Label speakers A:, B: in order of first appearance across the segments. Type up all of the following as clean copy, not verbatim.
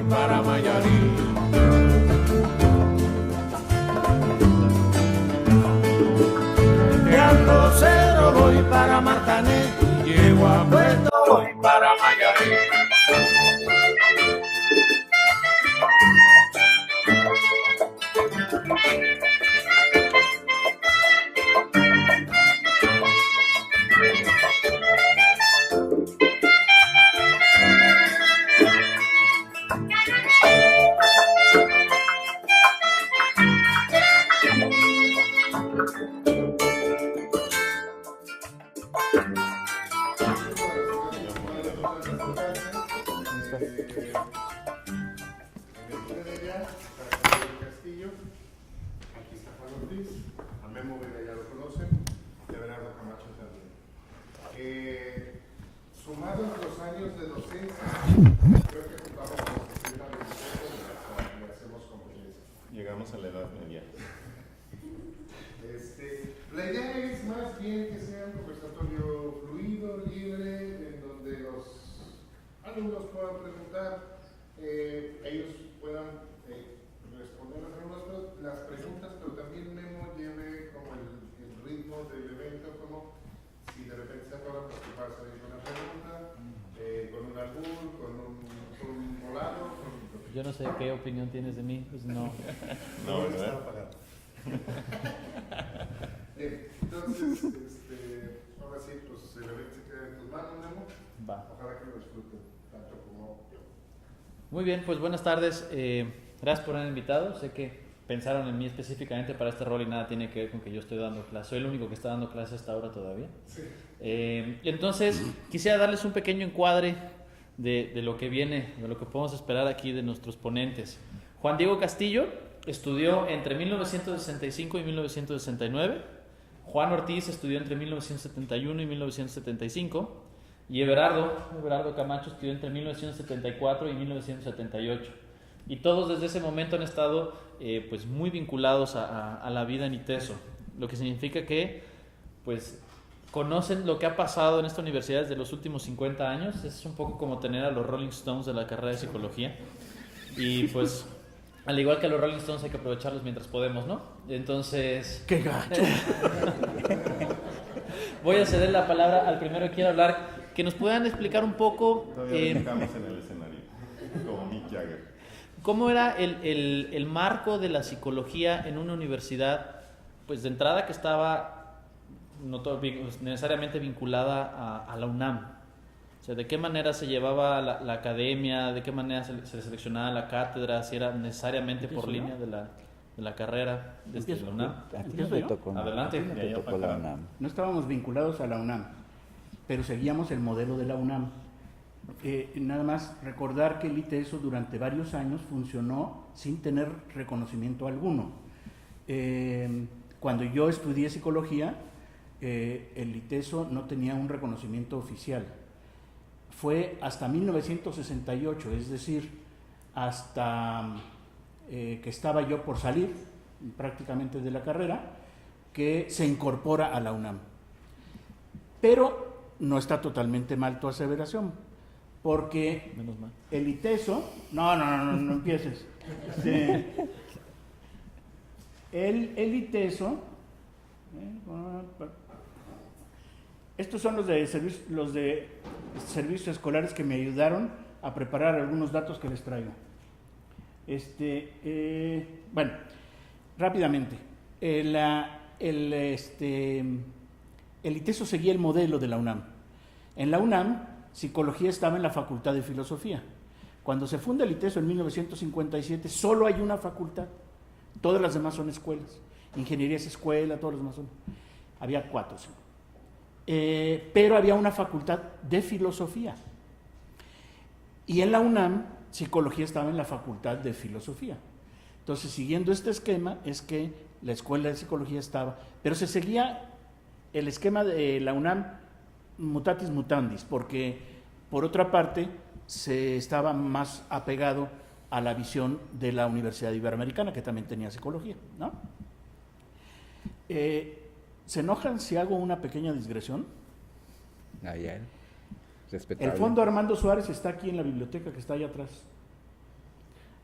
A: para Mayarí. De Alto Cero voy para Martané, llego a Puerto, voy para Mayarí.
B: Sumados los años de docencia, creo que juntamos como que si una biblioteca y hacemos convivencia.
C: Llegamos a la edad media.
B: La idea es más bien que sea un conversatorio fluido, libre, en donde los alumnos puedan preguntar, ellos puedan responder las preguntas, pero también Memo lleve como el ritmo del evento, como si de repente se acuerdan participarse con una pregunta, con un albur, con un volado.
D: Yo no sé qué opinión tienes de mí, pues no.
C: No, ¿verdad?
B: Bien, entonces, ahora sí, pues el evento se queda en tus manos, Memo.
D: Va.
B: Ojalá que lo disfruten tanto como yo.
D: Muy bien, pues buenas tardes. Gracias por haber invitado. Sé que pensaron en mí específicamente para este rol y nada tiene que ver con que yo estoy dando clase. Soy el único que está dando clase hasta ahora todavía.
B: Sí.
D: Entonces, quisiera darles un pequeño encuadre de lo que viene, de lo que podemos esperar aquí de nuestros ponentes. Juan Diego Castillo estudió entre 1965 y 1969. Juan Ortiz estudió entre 1971 y 1975. Y Everardo Camacho estudió entre 1974 y 1978. Y todos desde ese momento han estado pues muy vinculados a la vida en ITESO, lo que significa que pues conocen lo que ha pasado en esta universidad desde los últimos 50 años. Es un poco como tener a los Rolling Stones de la carrera de psicología. Y pues al igual que a los Rolling Stones hay que aprovecharlos mientras podemos, ¿no? Entonces...
E: ¡Qué gacho!
D: Voy a ceder la palabra al primero que quiera hablar, que nos puedan explicar un poco...
C: Todavía estamos en el escenario, como Mick Jagger.
D: ¿Cómo era el marco de la psicología en una universidad, pues de entrada que estaba no necesariamente vinculada a la UNAM? O sea, ¿de qué manera se llevaba la academia? ¿De qué manera se seleccionaba la cátedra? ¿Si era necesariamente por línea de la carrera desde la UNAM? Adelante.
E: No estábamos vinculados a la UNAM, pero seguíamos el modelo de la UNAM. Nada más recordar que el ITESO durante varios años funcionó sin tener reconocimiento alguno. Cuando yo estudié psicología, el ITESO no tenía un reconocimiento oficial. Fue hasta 1968, es decir, hasta que estaba yo por salir prácticamente de la carrera, que se incorpora a la UNAM. Pero no está totalmente mal tu aseveración, porque el ITESO... No empieces. El ITESO... Estos son los de servicios escolares que me ayudaron a preparar algunos datos que les traigo. Bueno, rápidamente. El ITESO seguía el modelo de la UNAM. En la UNAM, psicología estaba en la Facultad de Filosofía. Cuando se funda el ITESO en 1957, solo hay una facultad. Todas las demás son escuelas. Ingeniería es escuela, todas las demás son. Había 4, ¿sí? Pero había una facultad de filosofía. Y en la UNAM, psicología estaba en la facultad de filosofía. Entonces, siguiendo este esquema, es que la escuela de psicología estaba, pero se seguía el esquema de la UNAM mutatis mutandis, porque por otra parte se estaba más apegado a la visión de la Universidad Iberoamericana, que también tenía psicología, ¿no? ¿Se enojan si hago una pequeña digresión?
F: Respetable.
E: El fondo Armando Suárez está aquí en la biblioteca que está allá atrás.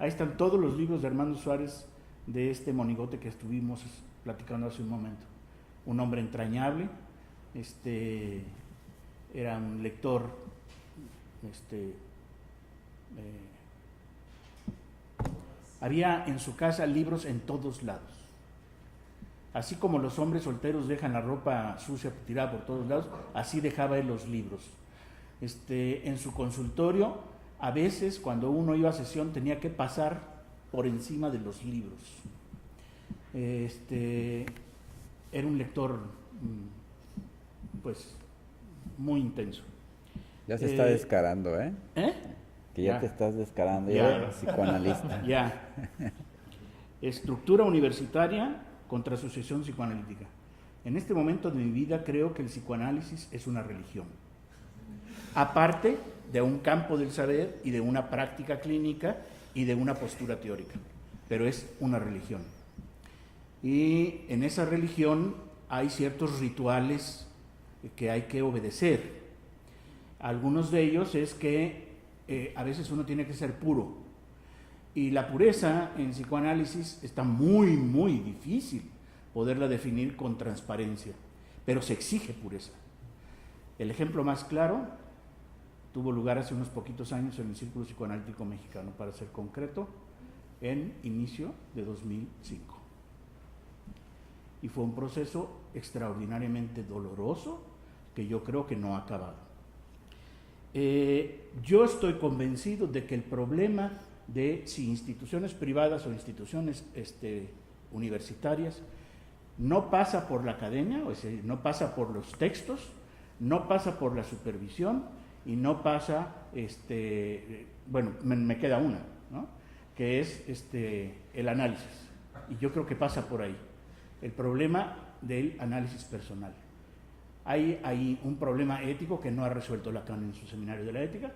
E: Ahí están todos los libros de Armando Suárez, de este monigote que estuvimos platicando hace un momento. Un hombre entrañable, era un lector, había en su casa libros en todos lados. Así como los hombres solteros dejan la ropa sucia tirada por todos lados, así dejaba él los libros. En su consultorio, a veces cuando uno iba a sesión tenía que pasar por encima de los libros. Era un lector, pues, muy intenso.
F: Ya se está descarando, ¿eh? Que ya
E: Ya.
F: te estás descarando,
E: Ya.
F: ya eres psicoanalista.
E: Ya. Estructura universitaria contra asociación psicoanalítica. En este momento de mi vida creo que el psicoanálisis es una religión. Aparte de un campo del saber y de una práctica clínica y de una postura teórica. Pero es una religión. Y en esa religión hay ciertos rituales que hay que obedecer. Algunos de ellos es que a veces uno tiene que ser puro. Y la pureza en psicoanálisis está muy, muy difícil poderla definir con transparencia, pero se exige pureza. El ejemplo más claro tuvo lugar hace unos poquitos años en el Círculo Psicoanalítico Mexicano, para ser concreto, en inicio de 2005. Y fue un proceso extraordinariamente doloroso que yo creo que no ha acabado. Yo estoy convencido de que el problema de si instituciones privadas o instituciones universitarias no pasa por la academia, o sea, no pasa por los textos, no pasa por la supervisión y no pasa, bueno, me queda una, ¿no? Que es el análisis. Y yo creo que pasa por ahí, el problema del análisis personal. Hay un problema ético que no ha resuelto Lacan en su seminario de la ética,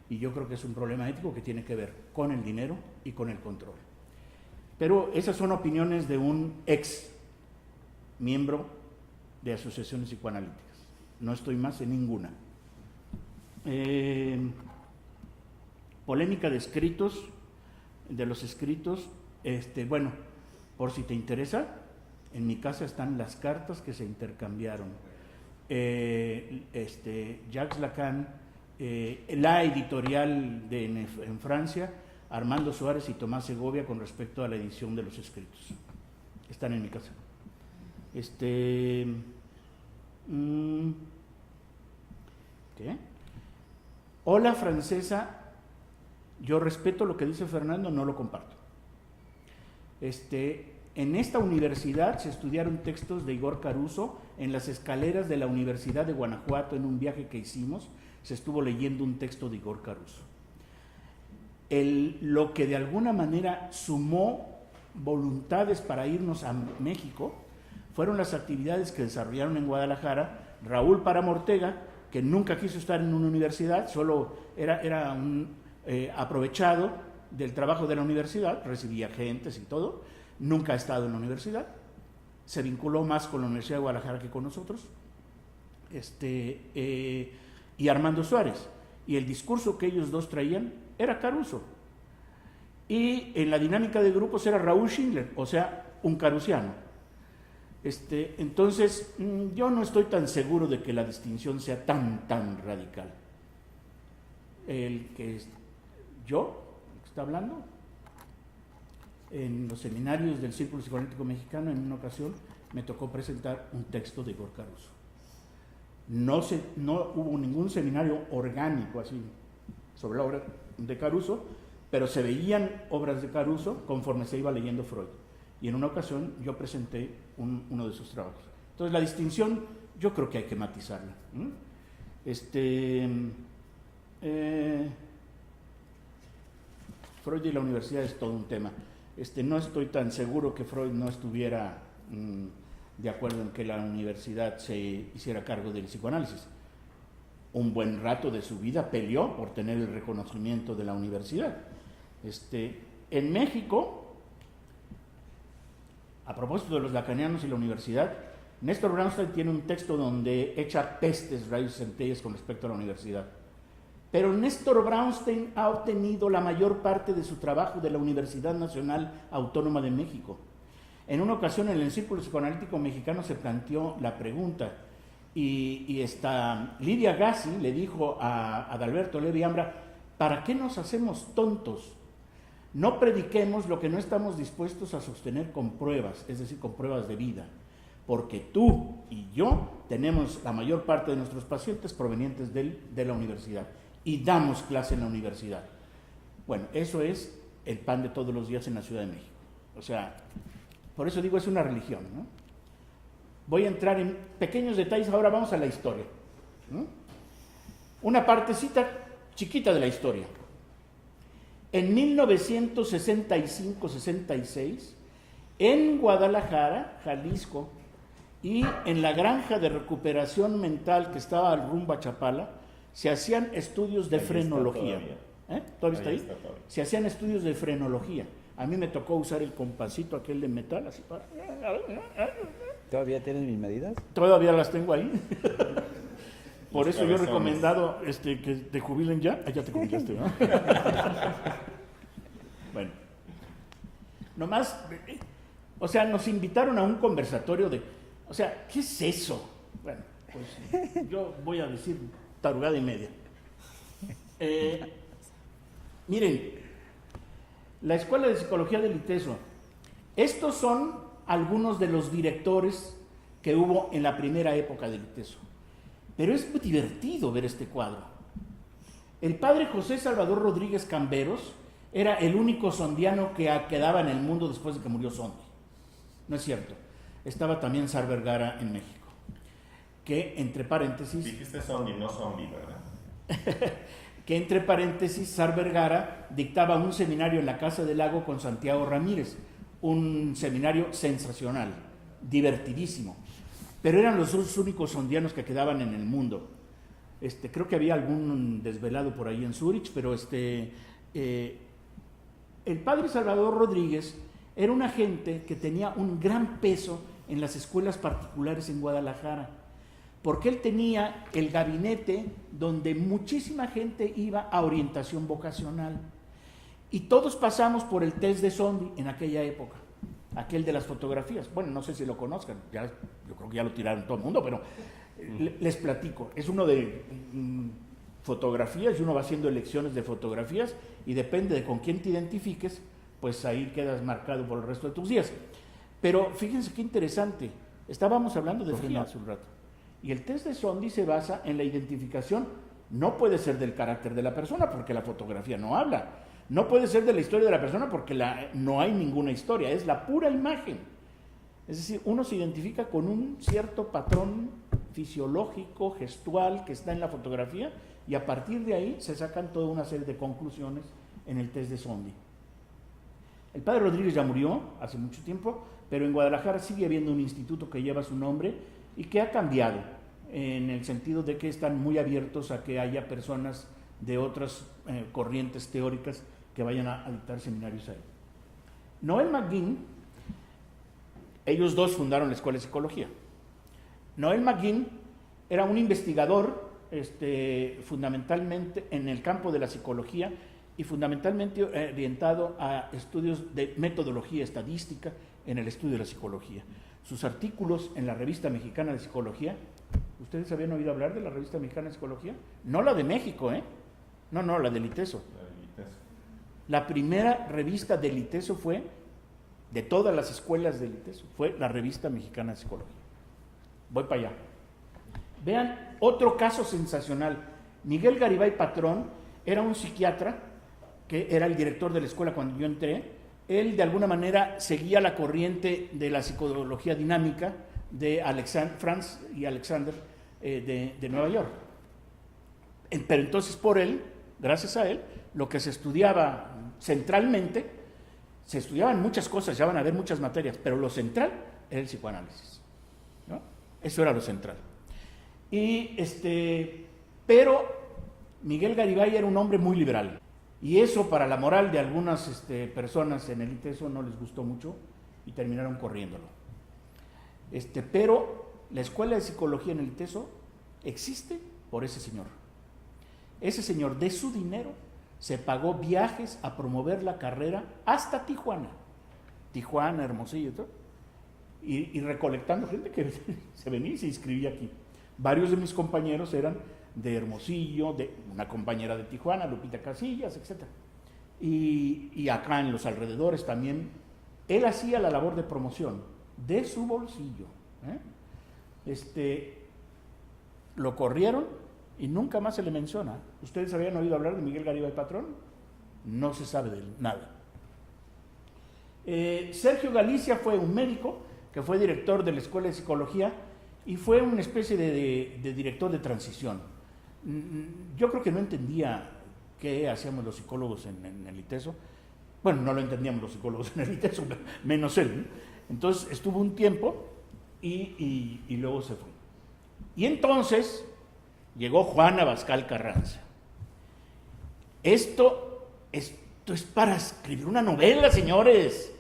E: y yo creo que es un problema ético que tiene que ver con el dinero y con el control. Pero esas son opiniones de un ex miembro de asociaciones psicoanalíticas. No estoy más en ninguna. Polémica de escritos, de los escritos, bueno, por si te interesa, en mi casa están las cartas que se intercambiaron. Jacques Lacan, la editorial en Francia, Armando Suárez y Tomás Segovia con respecto a la edición de los escritos. Están en mi casa. ¿Qué? Hola francesa, yo respeto lo que dice Fernando, no lo comparto. En esta universidad se estudiaron textos de Igor Caruso. En las escaleras de la Universidad de Guanajuato, en un viaje que hicimos, se estuvo leyendo un texto de Igor Caruso. Lo que de alguna manera sumó voluntades para irnos a México fueron las actividades que desarrollaron en Guadalajara Raúl Páramo Ortega, que nunca quiso estar en una universidad, solo era un aprovechado del trabajo de la universidad, recibía gentes y todo, nunca ha estado en la universidad, se vinculó más con la Universidad de Guadalajara que con nosotros, y Armando Suárez, y el discurso que ellos dos traían era Caruso, y en la dinámica de grupos era Raúl Schindler, o sea, un carusiano. Entonces, yo no estoy tan seguro de que la distinción sea tan radical. El que está hablando, en los seminarios del Círculo Psicoanalítico Mexicano, en una ocasión me tocó presentar un texto de Igor Caruso. No hubo ningún seminario orgánico así sobre la obra de Caruso, pero se veían obras de Caruso conforme se iba leyendo Freud. Y en una ocasión yo presenté uno de sus trabajos. Entonces la distinción yo creo que hay que matizarla. Freud y la universidad es todo un tema. No estoy tan seguro que Freud no estuviera de acuerdo en que la universidad se hiciera cargo del psicoanálisis. Un buen rato de su vida peleó por tener el reconocimiento de la universidad. En México, a propósito de los lacanianos y la universidad, Néstor Brownstein tiene un texto donde echa pestes, rayos y centellas con respecto a la universidad. Pero Néstor Brownstein ha obtenido la mayor parte de su trabajo de la Universidad Nacional Autónoma de México. En una ocasión en el Círculo Psicoanalítico Mexicano se planteó la pregunta y Lidia Gassi le dijo a Adalberto Levi Ambra: ¿para qué nos hacemos tontos? No prediquemos lo que no estamos dispuestos a sostener con pruebas, es decir, con pruebas de vida, porque tú y yo tenemos la mayor parte de nuestros pacientes provenientes de la universidad y damos clase en la universidad. Bueno, eso es el pan de todos los días en la Ciudad de México. O sea, por eso digo, es una religión, ¿no? Voy a entrar en pequeños detalles, ahora vamos a la historia, ¿no? Una partecita chiquita de la historia. En 1965-66, en Guadalajara, Jalisco, y en la granja de recuperación mental que estaba al rumbo a Chapala, se hacían estudios de frenología. ¿Todavía está ahí? Se hacían estudios de frenología. A mí me tocó usar el compasito aquel de metal, así para...
F: ¿Todavía tienes mis medidas?
E: Todavía las tengo ahí. Por eso yo he
C: cabezones.
E: recomendado que te jubilen ya. Ya te jubilaste, ¿no? Bueno. Nomás, o sea, nos invitaron a un conversatorio de... O sea, ¿qué es eso? Bueno, pues yo voy a decir tarugada y media. Miren, la Escuela de Psicología del ITESO. Estos son algunos de los directores que hubo en la primera época del ITESO. Pero es muy divertido ver este cuadro. El padre José Salvador Rodríguez Camberos era el único sondiano que quedaba en el mundo después de que murió Sondi. No es cierto. Estaba también Sar Vergara en México. Que, entre paréntesis...
C: Dijiste zombie, no zombie, ¿verdad?
E: que, entre paréntesis, Sar Vergara dictaba un seminario en la Casa del Lago con Santiago Ramírez. Un seminario sensacional, divertidísimo. Pero eran los dos únicos sondianos que quedaban en el mundo. Creo que había algún desvelado por ahí en Zúrich, pero el padre Salvador Rodríguez era una gente que tenía un gran peso en las escuelas particulares en Guadalajara, porque él tenía el gabinete donde muchísima gente iba a orientación vocacional. Y todos pasamos por el test de Sondi en aquella época, aquel de las fotografías. Bueno, no sé si lo conozcan, yo creo que ya lo tiraron todo el mundo, pero les platico. Es uno de fotografías y uno va haciendo elecciones de fotografías y depende de con quién te identifiques, pues ahí quedas marcado por el resto de tus días. Pero fíjense qué interesante, estábamos hablando de fotografía hace un rato, y el test de Sondi se basa en la identificación, no puede ser del carácter de la persona porque la fotografía no habla, no puede ser de la historia de la persona porque no hay ninguna historia, es la pura imagen. Es decir, uno se identifica con un cierto patrón fisiológico, gestual que está en la fotografía y a partir de ahí se sacan toda una serie de conclusiones en el test de Sondi. El padre Rodríguez ya murió hace mucho tiempo, pero en Guadalajara sigue habiendo un instituto que lleva su nombre y que ha cambiado en el sentido de que están muy abiertos a que haya personas de otras corrientes teóricas que vayan a dictar seminarios ahí. Noel McGinn, ellos dos fundaron la Escuela de Psicología. Noel McGinn era un investigador fundamentalmente en el campo de la psicología y fundamentalmente orientado a estudios de metodología estadística en el estudio de la psicología. Sus artículos en la Revista Mexicana de Psicología, ¿ustedes habían oído hablar de la Revista Mexicana de Psicología? No la de México, No, la del ITESO. La primera revista del ITESO fue, de todas las escuelas del ITESO, fue la Revista Mexicana de Psicología. Voy para allá. Vean otro caso sensacional. Miguel Garibay Patrón era un psiquiatra que era el director de la escuela cuando yo entré. Él de alguna manera seguía la corriente de la psicología dinámica de Franz y Alexander de Nueva York. Pero entonces por él, gracias a él, lo que se estudiaba centralmente, se estudiaban muchas cosas, ya van a ver muchas materias, pero lo central era el psicoanálisis, ¿no? Eso era lo central. Pero Miguel Garibay era un hombre muy liberal. Y eso para la moral de algunas personas en el ITESO no les gustó mucho y terminaron corriéndolo. Pero la Escuela de Psicología en el ITESO existe por ese señor. Ese señor de su dinero se pagó viajes a promover la carrera hasta Tijuana, Hermosillo y todo, y recolectando gente que se venía y se inscribía aquí. Varios de mis compañeros eran de Hermosillo, de una compañera de Tijuana, Lupita Casillas, etc. Y acá en los alrededores también, él hacía la labor de promoción de su bolsillo. Lo corrieron y nunca más se le menciona. ¿Ustedes habían oído hablar de Miguel Garibay Patrón? No se sabe de él, nada. Sergio Galicia fue un médico que fue director de la Escuela de Psicología y fue una especie de director de transición. Yo creo que no entendía qué hacíamos los psicólogos en el ITESO. Bueno, no lo entendíamos los psicólogos en el ITESO, menos él, ¿no? Entonces estuvo un tiempo y luego se fue. Y entonces llegó Juan Abascal Carranza. Esto es para escribir una novela, señores.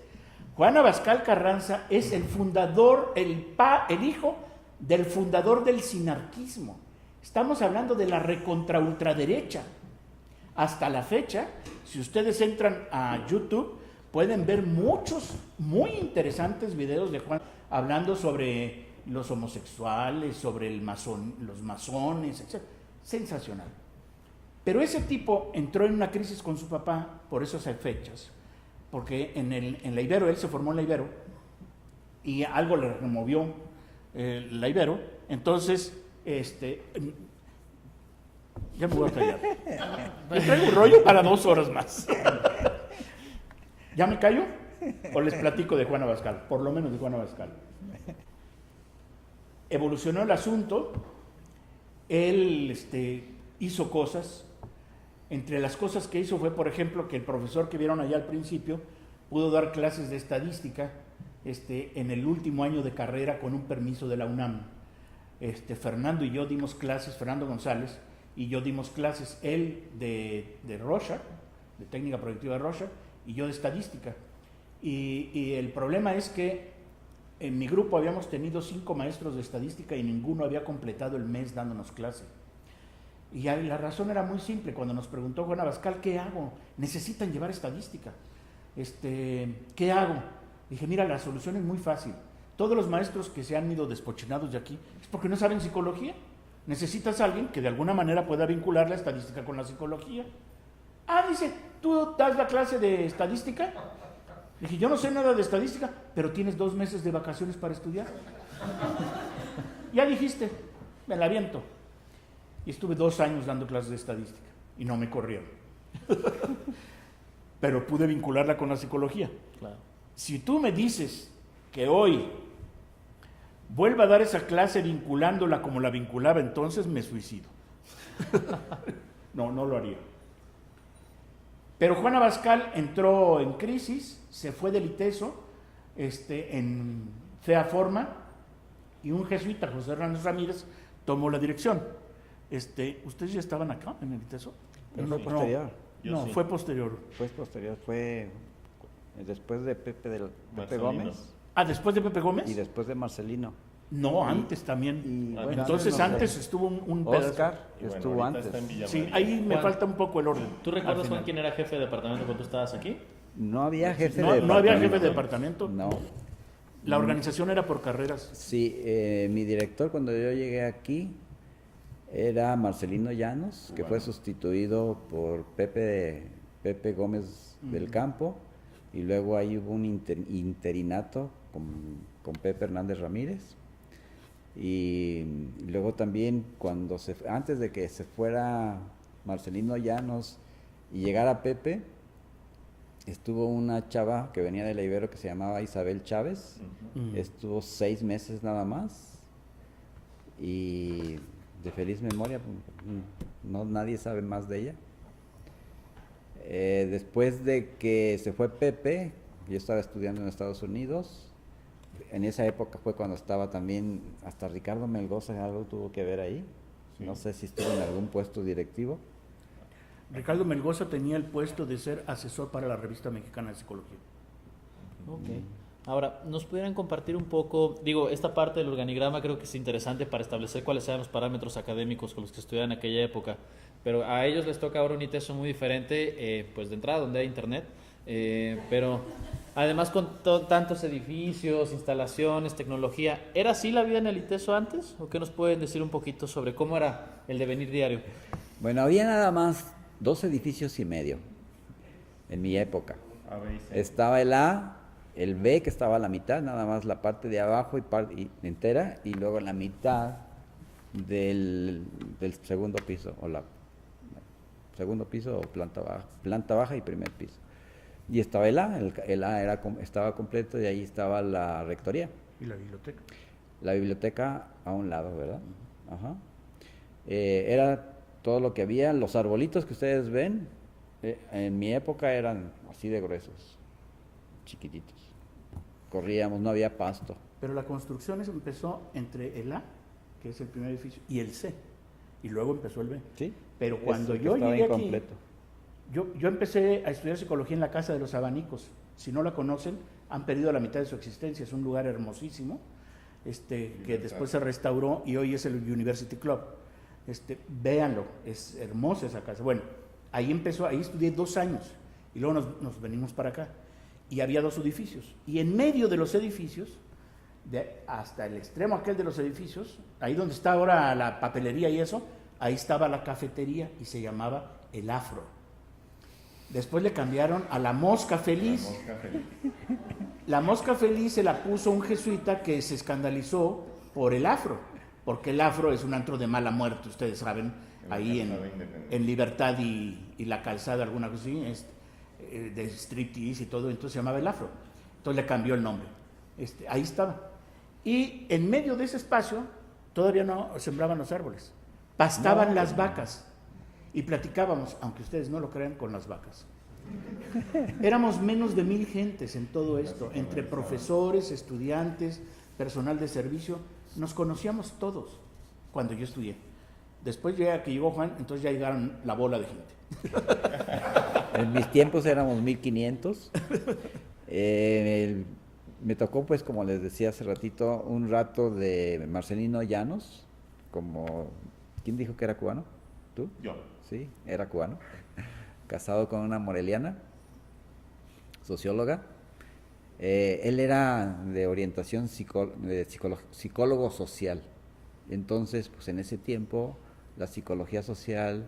E: Juan Abascal Carranza es el fundador, el hijo del fundador del sinarquismo. Estamos hablando de la recontra ultraderecha. Hasta la fecha, si ustedes entran a YouTube, pueden ver muchos muy interesantes videos de Juan hablando sobre los homosexuales, sobre los masones, etc. Sensacional. Pero ese tipo entró en una crisis con su papá por esas fechas, porque en la Ibero, él se formó en la Ibero, y algo le removió la Ibero, entonces, ya me voy a callar. Me traigo un rollo para 2 horas más. ¿Ya me callo? ¿O les platico de Juan Abascal? Por lo menos de Juan Abascal. Evolucionó el asunto, él hizo cosas. Entre las cosas que hizo fue, por ejemplo, que el profesor que vieron allá al principio pudo dar clases de estadística en el último año de carrera con un permiso de la UNAM. Fernando y yo dimos clases, Fernando González y yo dimos clases, él de Rorschach, de técnica proyectiva de Rorschach, y yo de estadística. Y el problema es que en mi grupo habíamos tenido 5 maestros de estadística y ninguno había completado el mes dándonos clase. Y la razón era muy simple. Cuando nos preguntó Juan Abascal, ¿qué hago? Necesitan llevar estadística. ¿Qué hago? Dije, mira, la solución es muy fácil. Todos los maestros que se han ido despochinados de aquí es porque no saben psicología. Necesitas a alguien que de alguna manera pueda vincular la estadística con la psicología. Dice, ¿tú das la clase de estadística? Dije, yo no sé nada de estadística, pero tienes 2 meses de vacaciones para estudiar. Ya dijiste, me la aviento. Y estuve 2 años dando clases de estadística y no me corrieron. Pero pude vincularla con la psicología.
D: Claro.
E: Si tú me dices que hoy vuelva a dar esa clase vinculándola como la vinculaba entonces, me suicido. No lo haría. Pero Juan Abascal entró en crisis, se fue del ITESO en fea forma, y un jesuita, José Hernández Ramírez, tomó la dirección. ¿Ustedes ya estaban acá en el ITESO?
F: Fue posterior.
E: No,
C: sí.
E: fue posterior.
F: Fue posterior, fue después de Pepe
C: Marcelino.
F: Gómez
E: ¿Después de Pepe Gómez?
F: y después de Marcelino.
E: No, antes también.
F: Y, bueno,
E: Entonces antes estuvo un pedazo.
F: Oscar,
C: Y bueno,
F: estuvo
C: ahorita
F: antes.
C: está en Villa
E: Sí,
C: María.
E: ahí me
D: Juan,
E: falta un poco el orden.
D: ¿Tú
E: al
D: recuerdas,
E: final.
D: Juan, quién era jefe de departamento cuando tú estabas aquí?
F: No había jefe
E: No,
F: de
E: no había
F: departamento.
E: jefe de departamento.
F: No.
E: La organización era por carreras.
F: Sí, mi director cuando yo llegué aquí era Marcelino Llanos, que fue sustituido por Pepe Gómez del Campo, y luego ahí hubo un interinato con Pepe Hernández Ramírez, y luego también antes de que se fuera Marcelino Llanos y llegara Pepe, estuvo una chava que venía de la Ibero que se llamaba Isabel Chávez. Estuvo 6 meses nada más y de feliz memoria, nadie sabe más de ella. Después de que se fue Pepe, yo estaba estudiando en Estados Unidos. En esa época fue cuando estaba también, hasta Ricardo Melgoza algo tuvo que ver ahí. Sí. No sé si estuvo en algún puesto directivo.
E: Ricardo Melgoza tenía el puesto de ser asesor para la Revista Mexicana de Psicología.
D: Ok. Ahora, ¿nos pudieran compartir un poco, esta parte del organigrama creo que es interesante para establecer cuáles eran los parámetros académicos con los que estudiaban en aquella época, pero a ellos les toca ahora un ITESO muy diferente, pues de entrada donde hay internet, pero además con tantos edificios, instalaciones, tecnología. ¿Era así la vida en el ITESO antes? ¿O qué nos pueden decir un poquito sobre cómo era el devenir diario?
F: Bueno, había nada más 2 edificios y medio en mi época.
C: A, B y C.
F: Estaba el A, el B que estaba a la mitad, nada más la parte de abajo y entera, y luego la mitad del segundo piso, o la segundo piso o planta baja y primer piso. Y estaba el A, el A estaba completo y ahí estaba la rectoría.
E: ¿Y la biblioteca?
F: La biblioteca a un lado, ¿verdad? Ajá. Era todo lo que había. Los arbolitos que ustedes ven, en mi época eran así de gruesos, chiquititos. Corríamos, no había pasto.
E: Pero la construcción empezó entre el A, que es el primer edificio, y el C. Y luego empezó el B.
F: ¿Sí?
E: Pero cuando
F: Eso que
E: yo
F: estaba
E: llegué aquí,
F: incompleto.
E: yo empecé a estudiar psicología en la Casa de los Abanicos. Si no la conocen, han perdido la mitad de su existencia. Es un lugar hermosísimo, que después se restauró y hoy es el University Club. Véanlo, es hermosa esa casa. Bueno, ahí estudié 2 años y luego nos venimos para acá. Y había 2 edificios. Y en medio de los edificios, hasta el extremo aquel de los edificios, ahí donde está ahora la papelería y eso, ahí estaba la cafetería y se llamaba El Afro. Después le cambiaron a La Mosca Feliz.
C: La Mosca Feliz.
E: La Mosca Feliz se la puso un jesuita que se escandalizó por el Afro, porque el Afro es un antro de mala muerte, ustedes saben, ahí en Libertad y la Calzada, alguna cosa así, de striptease y todo, entonces se llamaba el Afro. Entonces le cambió el nombre. Ahí estaba. Y en medio de ese espacio todavía no sembraban los árboles, pastaban las vacas y platicábamos, aunque ustedes no lo crean, con las vacas. Éramos menos de 1000 gentes en todo esto, entre profesores, estudiantes, personal de servicio. Nos conocíamos todos cuando yo estudié. Después ya que llegó Juan, entonces ya llegaron la bola de gente.
F: En mis tiempos éramos 1500. Me tocó, pues, como les decía hace ratito, un rato de Marcelino Llanos, como... ¿Quién dijo que era cubano? ¿Tú?
C: Yo.
F: Sí, era cubano. Casado con una moreliana, socióloga. Él era de orientación psicólogo social. Entonces, pues en ese tiempo, la psicología social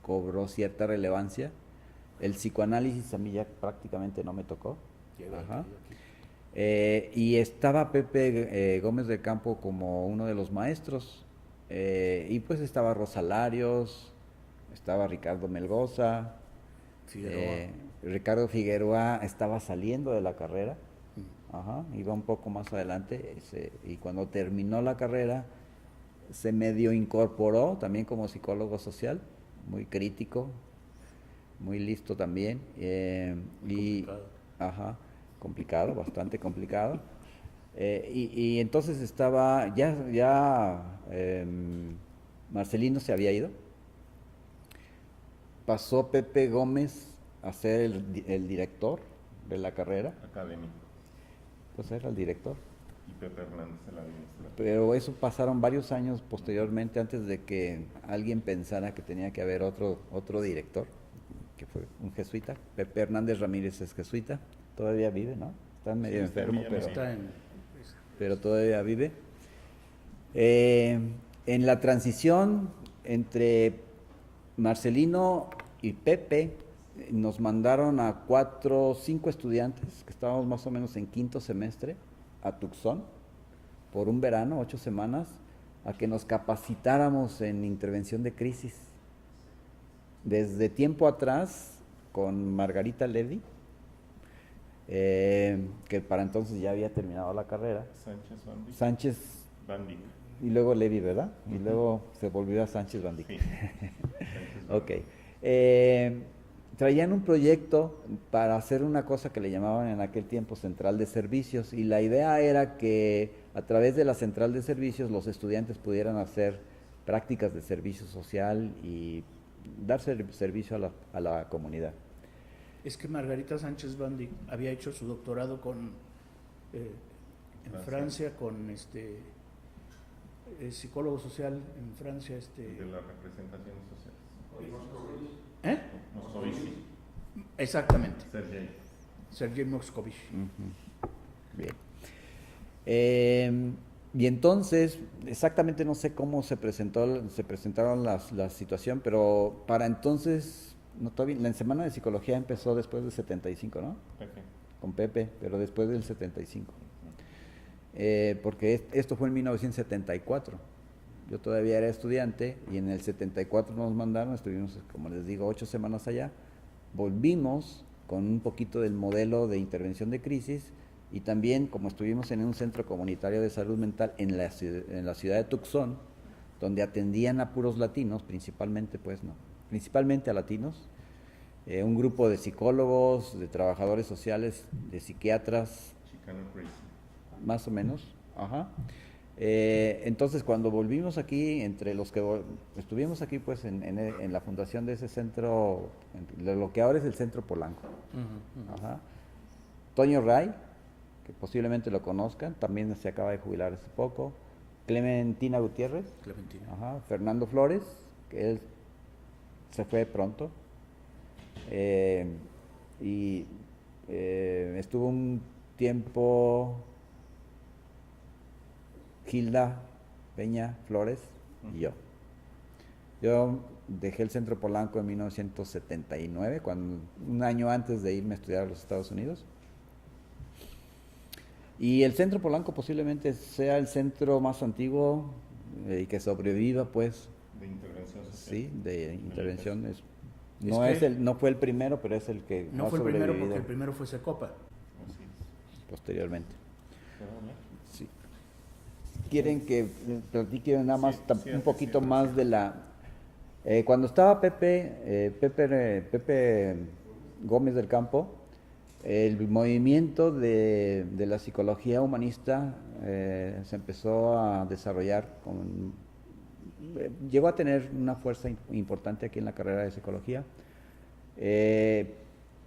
F: cobró cierta relevancia. El psicoanálisis a mí ya prácticamente no me tocó. Ajá. Y estaba Pepe Gómez del Campo como uno de los maestros, y pues estaba Rosa Larios, estaba Ricardo Melgoza, Ricardo Figueroa estaba saliendo de la carrera, ajá, iba un poco más adelante, y cuando terminó la carrera se medio incorporó también como psicólogo social, muy crítico, muy listo también, y ajá, complicado, bastante complicado. Y entonces estaba, Marcelino se había ido, pasó Pepe Gómez a ser el director de la carrera,
C: Académico.
F: pues era el director.
C: Y Pepe Hernández el administrador.
F: Pero eso pasaron varios años posteriormente antes de que alguien pensara que tenía que haber otro director, que fue un jesuita. Pepe Hernández Ramírez es jesuita, todavía vive, ¿no? Está medio
C: Sí,
F: enfermo,
C: está
F: pero todavía vive. En la transición entre Marcelino y Pepe, nos mandaron a 4 o 5 estudiantes, que estábamos más o menos en 5º semestre, a Tucson, por un verano, 8 semanas, a que nos capacitáramos en intervención de crisis. Desde tiempo atrás, con Margarita Levy, que para entonces ya había terminado la carrera. Sánchez
C: Bandic.
F: y luego Levy, ¿verdad? Y luego se volvió a Sánchez Bandic.
C: Sí.
F: Ok. Traían un proyecto para hacer una cosa que le llamaban en aquel tiempo central de servicios, y la idea era que a través de la central de servicios los estudiantes pudieran hacer prácticas de servicio social y dar servicio a la comunidad.
E: Es que Margarita Sánchez Bandic había hecho su doctorado en Francia con psicólogo social en Francia.
C: De las representaciones sociales.
E: ¿Eh?
C: Moscovici.
E: Exactamente,
C: Sergei.
E: Sergei Moscovich.
F: Bien. Y entonces, exactamente no sé cómo se presentaron la situación, pero para entonces, no, todavía, la semana de psicología empezó después del 75, ¿no?
C: Pepe.
F: Con Pepe, pero después del 75. Porque esto fue en 1974. Yo todavía era estudiante y en el 74 nos mandaron, estuvimos, como les digo, 8 semanas allá. Volvimos con un poquito del modelo de intervención de crisis y también como estuvimos en un centro comunitario de salud mental en la ciudad de Tucson, donde atendían a puros latinos, principalmente a latinos, un grupo de psicólogos, de trabajadores sociales, de psiquiatras,
C: Chicano Crazy.
F: más o menos, ajá. Entonces cuando volvimos aquí, entre los que estuvimos aquí pues en la fundación de ese centro, lo que ahora es el Centro Polanco, ajá. Toño Ray, que posiblemente lo conozcan, también se acaba de jubilar hace poco, Clementina Gutiérrez, ajá. Fernando Flores, que él se fue pronto, y estuvo un tiempo Gilda Peña Flores y yo. Yo dejé el Centro Polanco en 1979, un año antes de irme a estudiar a los Estados Unidos. Y el Centro Polanco posiblemente sea el centro más antiguo y que sobreviva, pues.
C: De intervención social.
F: Sí, de intervenciones.
E: Es
F: No fue el primero, pero es el que
E: No
F: ha
E: fue el primero
F: sobrevivido
E: porque el primero fue Secopa.
C: Así es.
F: posteriormente.
C: ¿Puedo hablar?
F: Sí. ¿Quieren que platique nada más
C: Sí,
F: un
C: sí,
F: poquito
C: sí,
F: más
C: sí.
F: de la... cuando estaba Pepe Gómez del Campo, el movimiento de la psicología humanista se empezó a desarrollar, llegó a tener una fuerza importante aquí en la carrera de psicología.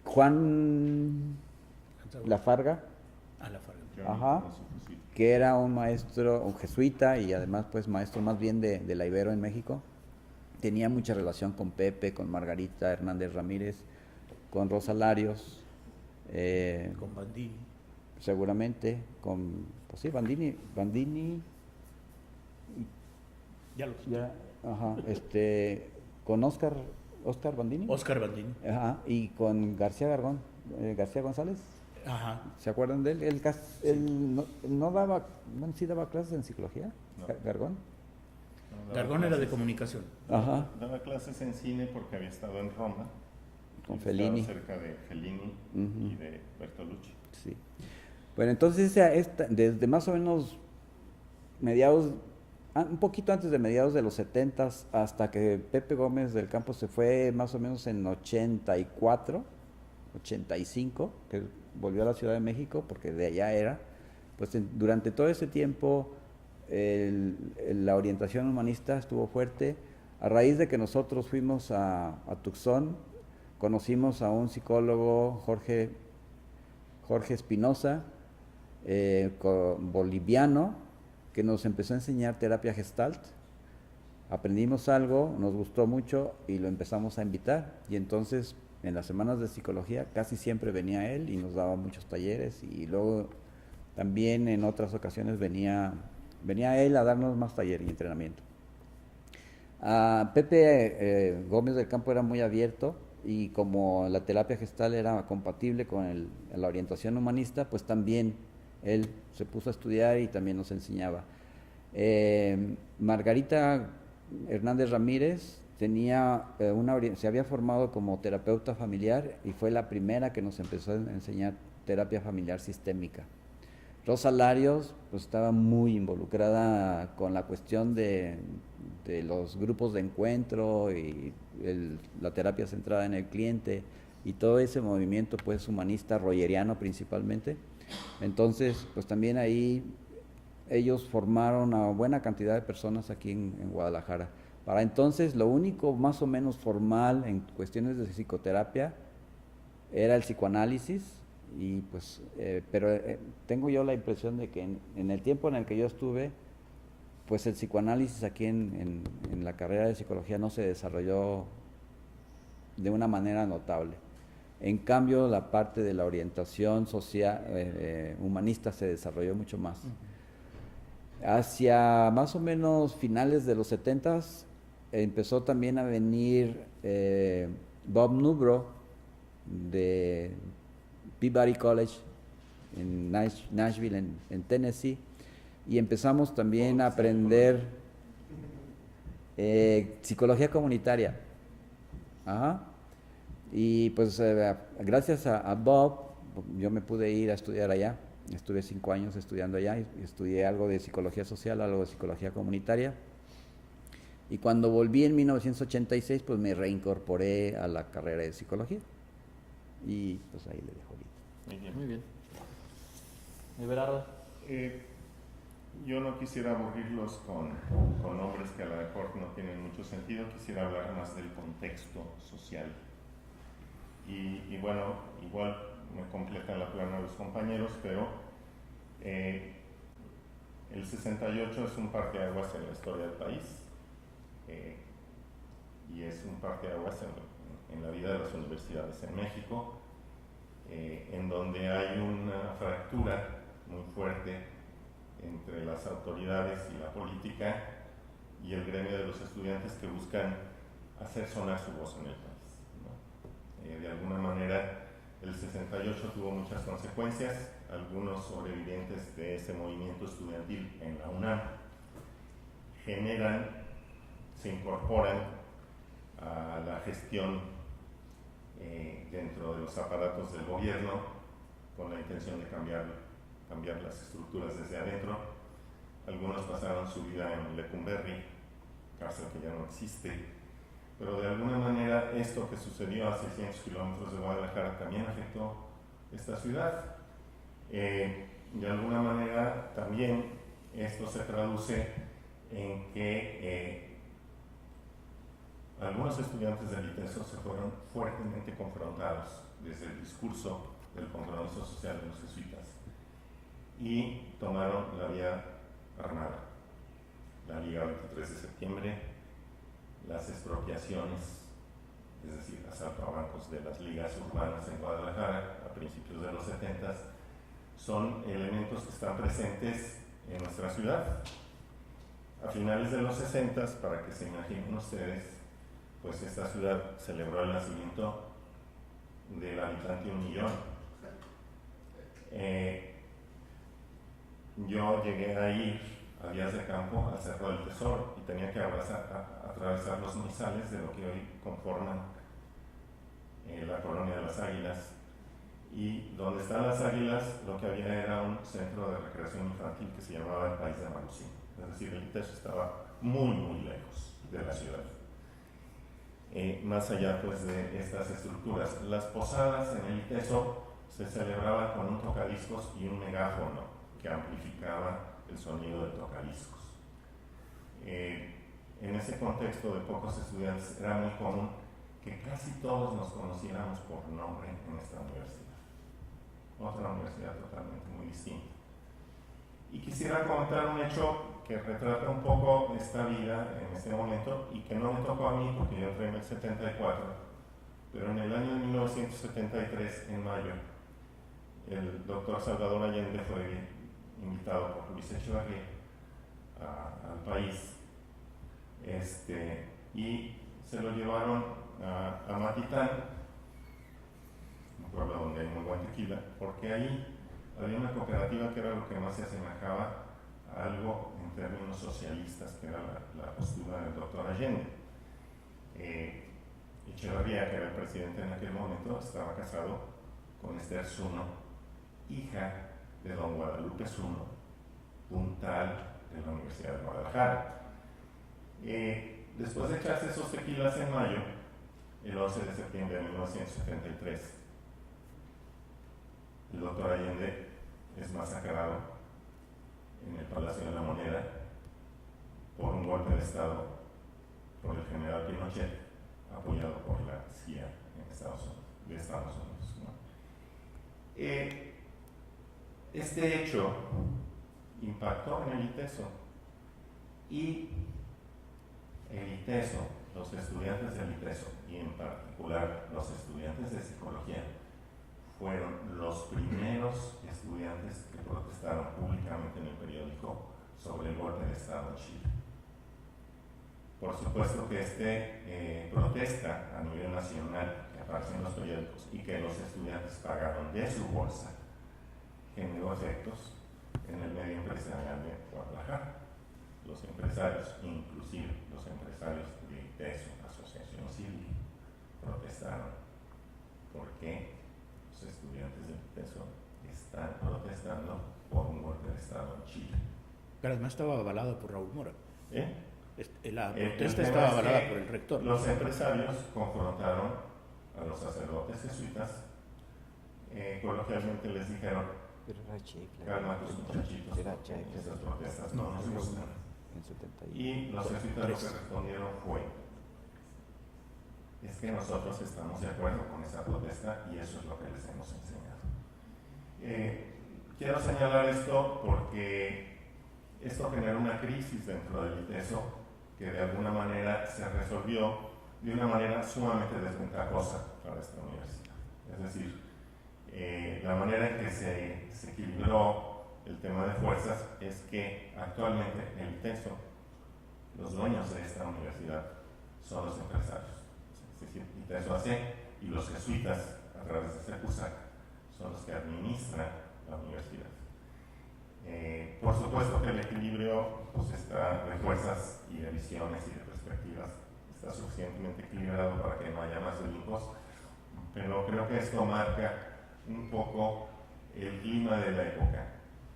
F: Juan Lafarga,
C: Yo
F: Ajá.
C: no conozco, sí.
F: que era un maestro, un jesuita y además pues maestro más bien de la Ibero en México, tenía mucha relación con Pepe, con Margarita Hernández Ramírez, con Rosa Larios,
E: Con Bandini.
F: seguramente, con, pues sí, Bandini,
E: Ya lo sé.
F: ya, ajá, con Oscar Bandini,
E: Oscar Bandini.
F: ajá, y con García González.
E: Ajá.
F: ¿Se acuerdan de él? Él no daba, bueno, sí daba clases en psicología,
C: No.
F: Gargón.
C: No, daba
E: Gargón era de
C: clases.
E: comunicación.
F: Ajá,
C: Daba clases en cine porque había estado en Roma.
F: con
C: y
F: Fellini.
C: estaba cerca de Fellini
F: Ujú.
C: y de Bertolucci.
F: Sí. Bueno, entonces desde más o menos un poquito antes de mediados de los 70s hasta que Pepe Gómez del Campo se fue más o menos en 84, 85, que volvió a la Ciudad de México porque de allá era, pues durante todo ese tiempo la orientación humanista estuvo fuerte. A raíz de que nosotros fuimos a Tucson, conocimos a un psicólogo, Jorge Espinosa, boliviano, que nos empezó a enseñar terapia gestalt. Aprendimos algo, nos gustó mucho y lo empezamos a invitar. Y entonces, en las semanas de psicología, casi siempre venía él y nos daba muchos talleres. Y luego también en otras ocasiones venía él a darnos más taller y entrenamiento. Pepe Gómez del Campo era muy abierto y como la terapia gestal era compatible con la orientación humanista, pues también él se puso a estudiar y también nos enseñaba. Margarita Hernández Ramírez se había formado como terapeuta familiar y fue la primera que nos empezó a enseñar terapia familiar sistémica. Rosa Larios pues estaba muy involucrada con la cuestión de los grupos de encuentro y la terapia centrada en el cliente y todo ese movimiento pues humanista rogeriano principalmente. Entonces pues también ahí ellos formaron a buena cantidad de personas aquí en Guadalajara. Para entonces lo único más o menos formal en cuestiones de psicoterapia era el psicoanálisis. Y pues, pero tengo yo la impresión de que en el tiempo en el que yo estuve, pues el psicoanálisis aquí en la carrera de psicología no se desarrolló de una manera notable. En cambio, la parte de la orientación social, humanista se desarrolló mucho más. Hacia más o menos finales de los 70s empezó también a venir Bob Newbrough de Peabody College en Nashville, en Tennessee, y empezamos también a aprender psicología comunitaria. Ajá. Y pues gracias a Bob, yo me pude ir a estudiar allá. Estuve 5 años estudiando allá y estudié algo de psicología social, algo de psicología comunitaria. Y cuando volví en 1986, pues me reincorporé a la carrera de psicología. Y pues ahí le dejo ahorita.
C: Muy bien.
D: Muy bien. Everardo.
C: Yo no quisiera aburrirlos con nombres que a lo mejor no tienen mucho sentido. Quisiera hablar más del contexto social. Y bueno, igual me completan la plana los compañeros, pero el 68 es un parteaguas en la historia del país, y es un parteaguas en la vida de las universidades en México, en donde hay una fractura muy fuerte entre las autoridades y la política y el gremio de los estudiantes que buscan hacer sonar su voz en el país, ¿no? De alguna manera, el 68 tuvo muchas consecuencias. Algunos sobrevivientes de ese movimiento estudiantil en la UNAM se incorporan a la gestión dentro de los aparatos del gobierno con la intención de cambiar las estructuras desde adentro. Algunos pasaron su vida en Lecumberri, cárcel que ya no existe, pero de alguna manera esto que sucedió a 600 kilómetros de Guadalajara también afectó esta ciudad. De alguna manera también esto se traduce en que algunos estudiantes del ITESO se fueron fuertemente confrontados desde el discurso del compromiso social de los jesuitas y tomaron la vía armada, la Liga 23 de septiembre, las expropiaciones, es decir, asalto a bancos de las ligas urbanas en Guadalajara a principios de los 70s, son elementos que están presentes en nuestra ciudad. A finales de los 60s, para que se imaginen ustedes, pues esta ciudad celebró el nacimiento del habitante 1 millón. Yo llegué a ir a Díaz de Campo al Cerro del Tesoro y tenía que atravesar los misales de lo que hoy conforman la colonia de las Águilas, y donde están las Águilas lo que había era un centro de recreación infantil que se llamaba el País de Malucín, es decir, el ITESO estaba muy lejos de la ciudad, más allá pues de estas estructuras. Las posadas en el ITESO se celebraban con un tocadiscos y un megáfono que amplificaba el sonido del tocadiscos. En ese contexto de pocos estudiantes era muy común que casi todos nos conociéramos por nombre en esta universidad. Otra universidad totalmente muy distinta. Y quisiera comentar un hecho que retrata un poco esta vida en este momento y que no me tocó a mí porque yo entré en el 74, pero en el año de 1973, en mayo, el doctor Salvador Allende fue invitado por Luis Echeverría al país, y se lo llevaron a Matitán, un pueblo donde hay muy buen tequila, porque ahí había una cooperativa que era lo que más se asemejaba a algo en términos socialistas, que era la postura del doctor Allende. Echeverría, que era el presidente en aquel momento, estaba casado con Esther Zuno, hija de don Guadalupe Zuno, puntal de la Universidad de Guadalajara. Después de echarse esos tequilas en mayo, el 11 de septiembre de 1973, el doctor Allende es masacrado en el Palacio de la Moneda por un golpe de Estado por el general Pinochet, apoyado por la CIA de Estados Unidos, ¿no? Este hecho impactó en el ITESO y el ITESO los estudiantes del ITESO y en particular los estudiantes de psicología fueron los primeros estudiantes que protestaron públicamente en el periódico sobre el golpe de Estado en Chile. Por supuesto que protesta a nivel nacional que aparece en los periódicos y que los estudiantes pagaron de su bolsa generó efectos en el medio empresarial de Guadalajara. Los empresarios, inclusive los empresarios de ITESO, Asociación Civil, protestaron porque los estudiantes de ITESO están protestando por un golpe de Estado en Chile.
E: Pero además estaba avalado por Raúl Mora. La
C: El
E: protesta
C: tema
E: estaba
C: es
E: avalada
C: que
E: por el rector.
C: Los empresarios confrontaron a los sacerdotes jesuitas, coloquialmente les dijeron: calma tus muchachitos, esas protestas no nos gustan. Y los jesuitas lo que respondieron fue: es que nosotros estamos de acuerdo con esa protesta y eso es lo que les hemos enseñado. Quiero señalar esto porque esto generó una crisis dentro del ITESO que de alguna manera se resolvió de una manera sumamente desventajosa para esta universidad. Es decir, la manera en que se equilibró el tema de fuerzas es que actualmente el ITESO, los dueños de esta universidad, son los empresarios. Es decir, ITESO AC y los jesuitas, a través de CEPUSAC, son los que administran la universidad. Por supuesto que el equilibrio pues, está de fuerzas y de visiones y de perspectivas está suficientemente equilibrado para que no haya más delitos, pero creo que esto marca un poco el clima de la época.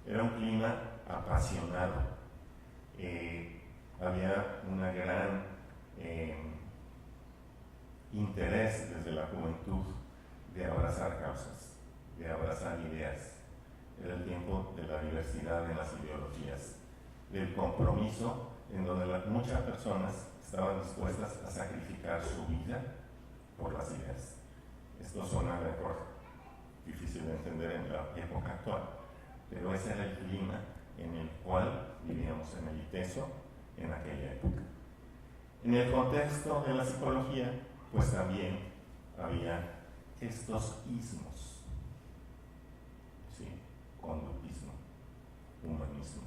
C: Era un clima apasionado. Había una gran interés desde la juventud de abrazar causas, de abrazar ideas. Era el tiempo de la diversidad de las ideologías, del compromiso en donde muchas personas estaban dispuestas a sacrificar su vida por las ideas. Esto suena a lo mejor difícil de entender en la época actual, pero ese era el clima en el cual vivíamos en el ITESO en aquella época. En el contexto de la psicología, pues también había estos ismos, ¿sí? Conductismo, humanismo.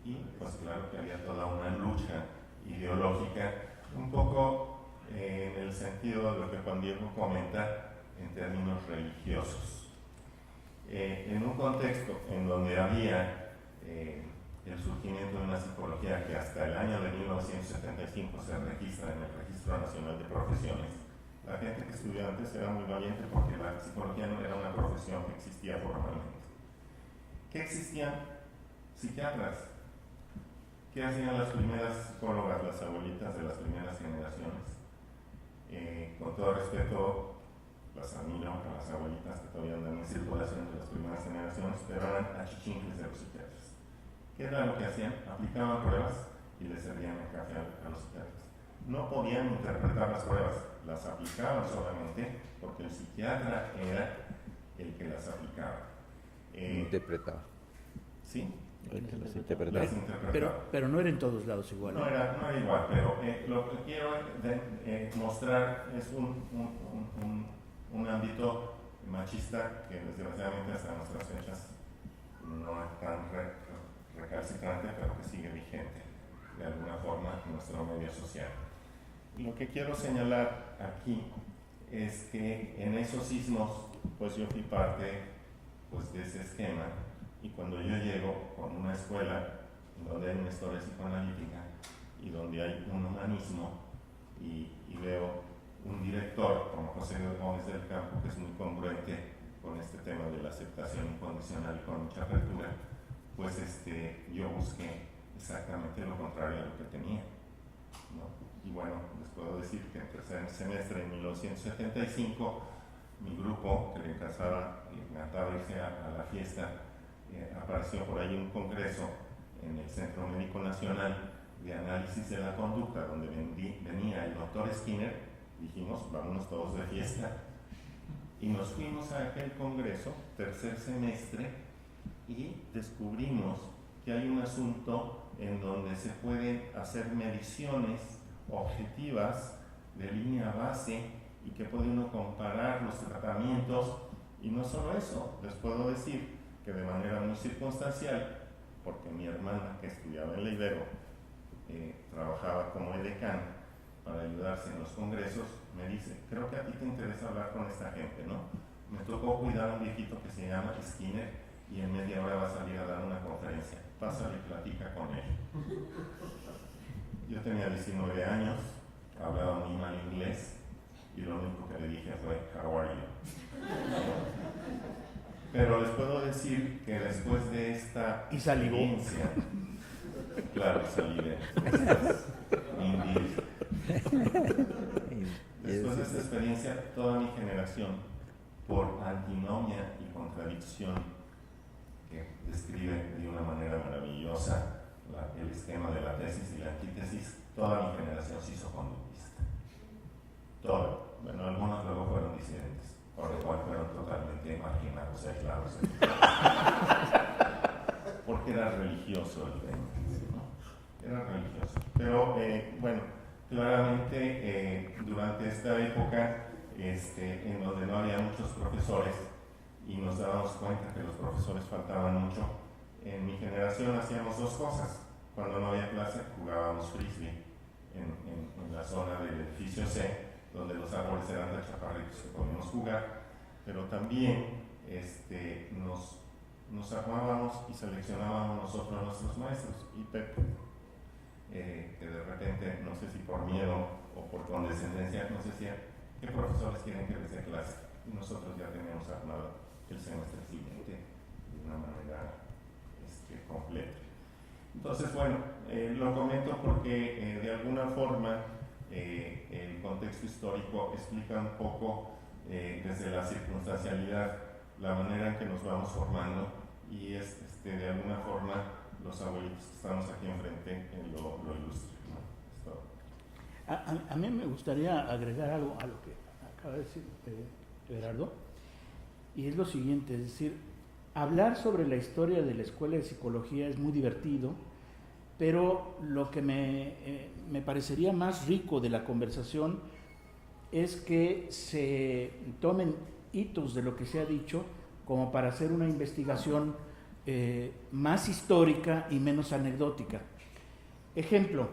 C: Y pues claro que había toda una lucha ideológica, un poco en el sentido de lo que Juan Diego comenta en términos religiosos. En un contexto en donde había el surgimiento de una psicología que hasta el año de 1975 se registra en el Registro Nacional de Profesiones, la gente que estudiaba antes era muy valiente porque la psicología no era una profesión que existía formalmente. ¿Qué existían? Psiquiatras. ¿Qué hacían las primeras psicólogas, las abuelitas de las primeras generaciones? Con todo respeto, las admiro a las abuelitas que todavía andan en circulación de las primeras generaciones, pero eran achichincles de los psiquiatras. ¿Qué era lo que hacían? Aplicaban pruebas y les servían el café a los psiquiatras. No podían interpretar las pruebas, las aplicaban solamente porque el psiquiatra era el que las aplicaba.
F: Interpretaba.
C: ¿Sí?
F: Las interpretaba.
C: Las interpretaba.
E: Pero no era en todos lados igual.
C: No era igual, pero lo que quiero mostrar es un ámbito machista que desgraciadamente hasta nuestras fechas no es tan recalcitrante, pero que sigue vigente de alguna forma en nuestro medio social. Y lo que quiero señalar aquí es que en esos sismos, pues yo fui parte pues, de ese esquema, y cuando yo llego con una escuela donde hay una historia psicoanalítica y donde hay un humanismo y veo un director como José Gómez del Campo que es muy congruente con este tema de la aceptación incondicional y con mucha apertura, pues yo busqué exactamente lo contrario a lo que tenía, ¿no? Y bueno, les puedo decir que en tercer semestre en 1975 mi grupo que le encantaba irse a la fiesta, apareció por ahí un congreso en el Centro Médico Nacional de Análisis de la Conducta, donde venía el doctor Skinner. Dijimos, vámonos todos de fiesta, y nos fuimos a aquel congreso, tercer semestre, y descubrimos que hay un asunto en donde se pueden hacer mediciones objetivas, de línea base, y que puede uno comparar los tratamientos. Y no solo eso, les puedo decir que de manera muy circunstancial, porque mi hermana, que estudiaba en la Ibero, trabajaba como edecán para ayudarse en los congresos, me dice: creo que a ti te interesa hablar con esta gente, ¿no? Me tocó cuidar a un viejito que se llama Skinner y en media hora va a salir a dar una conferencia. Pásale y platica con él. Yo tenía 19 años, hablaba muy mal inglés y lo único que le dije fue: "How are you?". Pero les puedo decir que después de esta
E: Y salivó.
C: experiencia, claro, salivé. Indeed. Después de esta experiencia, toda mi generación, por antinomia y contradicción, que describe de una manera maravillosa el esquema de la tesis y la antítesis, toda mi generación se hizo conductista. Todo. Bueno, algunos luego fueron disidentes, por lo cual fueron totalmente marginados, aislados. Porque era religioso el tema, ¿no? Era religioso. Pero, bueno, claramente durante esta época en donde no había muchos profesores y nos dábamos cuenta que los profesores faltaban mucho, en mi generación hacíamos dos cosas. Cuando no había clase jugábamos frisbee en la zona del edificio C, donde los árboles eran de chaparritos que podíamos jugar, pero también nos armábamos y seleccionábamos nosotros a nuestros maestros. Y Pepe, que de repente, no sé si por miedo o por condescendencia, nos decía: ¿qué profesores quieren que les dé clase? Y nosotros ya teníamos armado el semestre siguiente de una manera completa. Entonces, bueno, lo comento porque de alguna forma el contexto histórico explica un poco desde la circunstancialidad la manera en que nos vamos formando, y es de alguna forma los abuelitos que estamos aquí enfrente lo ilustran, ¿no?
E: A mí me gustaría agregar algo a lo que acaba de decir Gerardo, y es lo siguiente, es decir, hablar sobre la historia de la Escuela de Psicología es muy divertido, pero lo que me parecería más rico de la conversación es que se tomen hitos de lo que se ha dicho como para hacer una investigación más histórica y menos anecdótica. Ejemplo,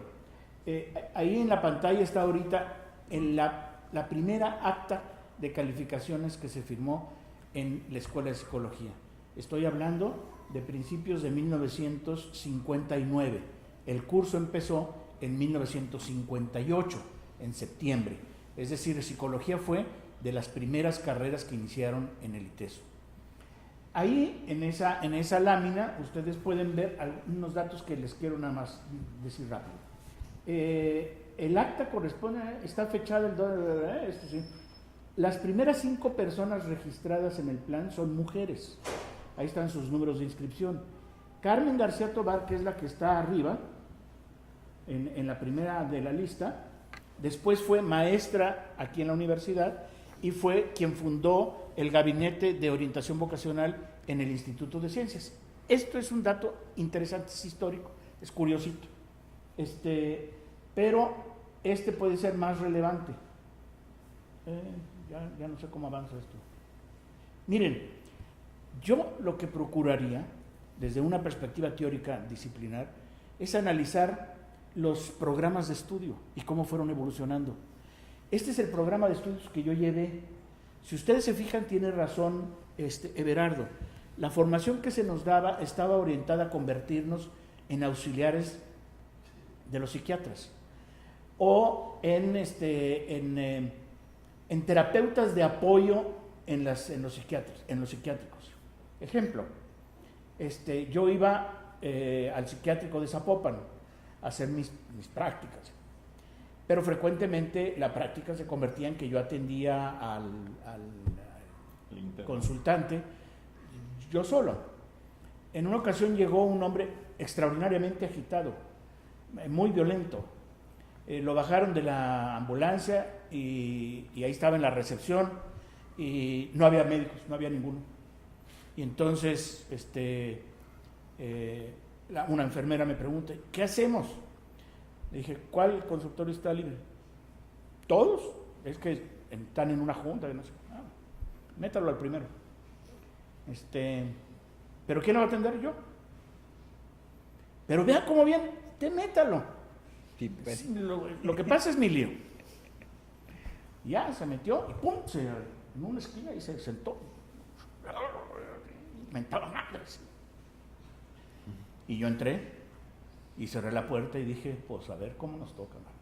E: ahí en la pantalla está ahorita la primera acta de calificaciones que se firmó en la Escuela de Psicología. Estoy hablando de principios de 1959. El curso empezó en 1958, en septiembre. Es decir, psicología fue de las primeras carreras que iniciaron en el ITESO. Ahí, en esa lámina, ustedes pueden ver algunos datos que les quiero nada más decir rápido. El acta está fechada sí. Las primeras 5 personas registradas en el plan son mujeres. Ahí están sus números de inscripción. Carmen García Tobar, que es la que está arriba, en la primera de la lista, después fue maestra aquí en la universidad y fue quien fundó el Gabinete de Orientación Vocacional en el Instituto de Ciencias. Esto es un dato interesante, es histórico, es curiosito. Pero puede ser más relevante. Ya no sé cómo avanza esto. Miren, yo lo que procuraría, desde una perspectiva teórica disciplinar, es analizar los programas de estudio y cómo fueron evolucionando. Este es el programa de estudios que yo llevé. Si ustedes se fijan, tiene razón Everardo. La formación que se nos daba estaba orientada a convertirnos en auxiliares de los psiquiatras o en terapeutas de apoyo en los psiquiátricos. Ejemplo, yo iba al psiquiátrico de Zapopan a hacer mis prácticas, pero frecuentemente la práctica se convertía en que yo atendía al consultante yo solo. En una ocasión llegó un hombre extraordinariamente agitado, muy violento. Lo bajaron de la ambulancia y ahí estaba en la recepción y no había médicos, no había ninguno. Y entonces una enfermera me pregunta: ¿qué hacemos? Le dije, ¿cuál consultorio está libre? Todos. Es que están en una junta. No sé. Métalo al primero. ¿Pero quién lo va a atender? Yo. Pero vea cómo viene. Te métalo.
F: Sí, pues.
E: Sí, lo que pasa es mi lío. Ya se metió y pum, en una esquina y se sentó. Mentaba madres. Y yo entré y cerré la puerta y dije, pues a ver cómo nos toca, man.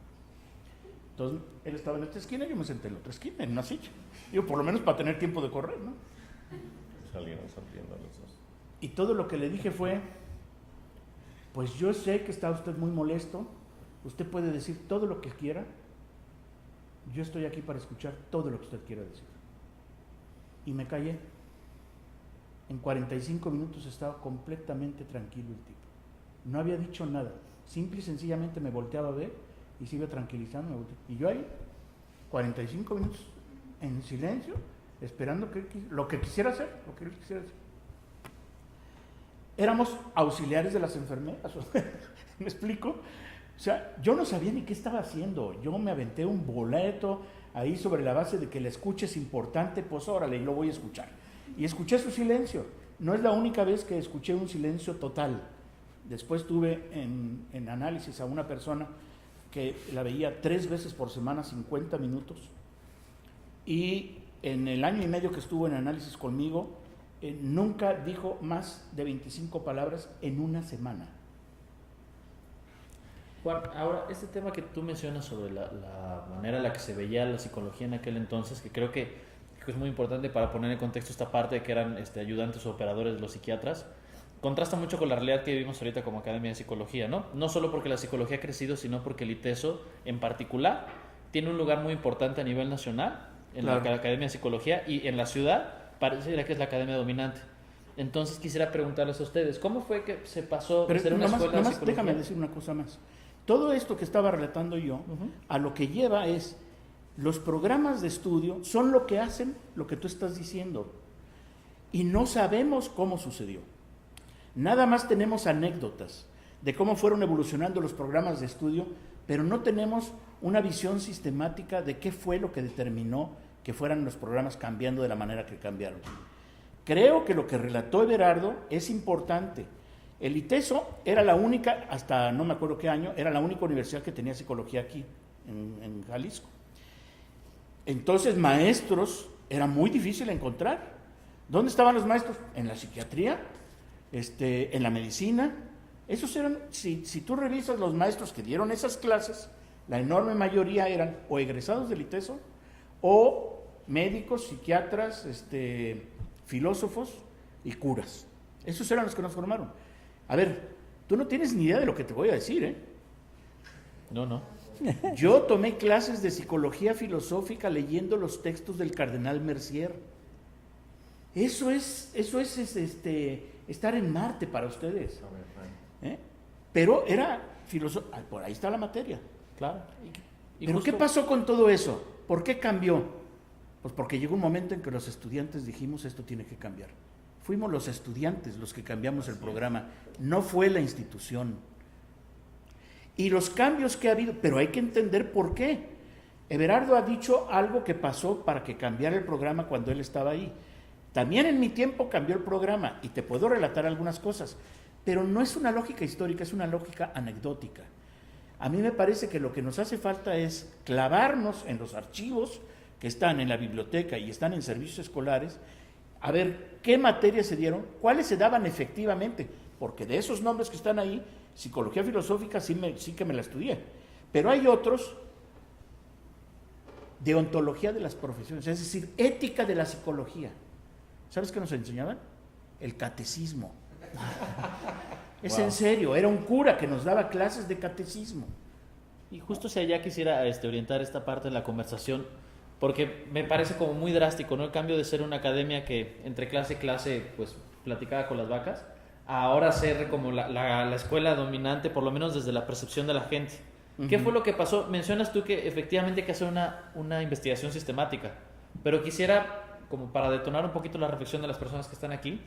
E: Entonces él estaba en esta esquina y yo me senté en la otra esquina, en una silla. Digo, por lo menos para tener tiempo de correr, ¿no?
C: Salieron sonriendo los dos.
E: Y todo lo que le dije fue, pues yo sé que está usted muy molesto, usted puede decir todo lo que quiera, yo estoy aquí para escuchar todo lo que usted quiera decir. Y me callé. En 45 minutos estaba completamente tranquilo el tipo. No había dicho nada. Simple y sencillamente me volteaba a ver y se iba tranquilizando. Y yo ahí, 45 minutos en silencio, esperando lo que quisiera hacer, lo que él quisiera hacer. Éramos auxiliares de las enfermeras. ¿Me explico? O sea, yo no sabía ni qué estaba haciendo. Yo me aventé un boleto ahí sobre la base de que la escucha es importante, pues órale, y lo voy a escuchar. Y escuché su silencio. No es la única vez que escuché un silencio total. Después tuve en análisis a una persona que la veía 3 veces por semana, 50 minutos. Y en el año y medio que estuvo en análisis conmigo, nunca dijo más de 25 palabras en una semana.
D: Juan, ahora, este tema que tú mencionas sobre la manera en la que se veía la psicología en aquel entonces, que creo que es muy importante para poner en contexto esta parte de que eran ayudantes o operadores de los psiquiatras, contrasta mucho con la realidad que vivimos ahorita como Academia de Psicología, ¿no? No solo porque la psicología ha crecido, sino porque el ITESO en particular tiene un lugar muy importante a nivel nacional en la Academia de Psicología, y en la ciudad pareciera que es la academia dominante. Entonces quisiera preguntarles a ustedes, ¿cómo fue que se pasó de ser una escuela de psicología?
E: Déjame decir una cosa más. Todo esto que estaba relatando yo, a lo que lleva es, los programas de estudio son lo que hacen lo que tú estás diciendo. Y no sabemos cómo sucedió. Nada más tenemos anécdotas de cómo fueron evolucionando los programas de estudio, pero no tenemos una visión sistemática de qué fue lo que determinó que fueran los programas cambiando de la manera que cambiaron. Creo que lo que relató Everardo es importante. El ITESO era la única, hasta no me acuerdo qué año, era la única universidad que tenía psicología aquí, en Jalisco. Entonces, maestros era muy difícil encontrar. ¿Dónde estaban los maestros? En la psiquiatría, en la medicina. Esos eran, si tú revisas los maestros que dieron esas clases, la enorme mayoría eran o egresados del ITESO o médicos, psiquiatras, filósofos y curas. Esos eran los que nos formaron. A ver, tú no tienes ni idea de lo que te voy a decir, ¿eh?
D: No.
E: Yo tomé clases de psicología filosófica leyendo los textos del cardenal Mercier. Eso es estar en Marte para ustedes. Pero era filosofía, por ahí está la materia.
D: Claro.
E: ¿Pero qué pasó con todo eso? ¿Por qué cambió? Pues porque llegó un momento en que los estudiantes dijimos, esto tiene que cambiar. Fuimos los estudiantes los que cambiamos el programa, no fue la institución. Y los cambios que ha habido, pero hay que entender por qué. Everardo ha dicho algo que pasó para que cambiara el programa cuando él estaba ahí. También en mi tiempo cambió el programa y te puedo relatar algunas cosas, pero no es una lógica histórica, es una lógica anecdótica. A mí me parece que lo que nos hace falta es clavarnos en los archivos que están en la biblioteca y están en servicios escolares, a ver qué materias se dieron, cuáles se daban efectivamente, porque de esos nombres que están ahí, psicología filosófica sí que me la estudié, pero hay otros de ontología de las profesiones, es decir, ética de la psicología. ¿Sabes qué nos enseñaban? El catecismo. Es en serio, era un cura que nos daba clases de catecismo.
D: Y justo si allá quisiera orientar esta parte de la conversación, porque me parece como muy drástico, ¿no? El cambio de ser una academia que entre clase y clase pues platicaba con las vacas, a ahora ser como la escuela dominante, por lo menos desde la percepción de la gente. ¿Qué fue lo que pasó? Mencionas tú que efectivamente hay que hacer una investigación sistemática, pero quisiera, como para detonar un poquito la reflexión de las personas que están aquí,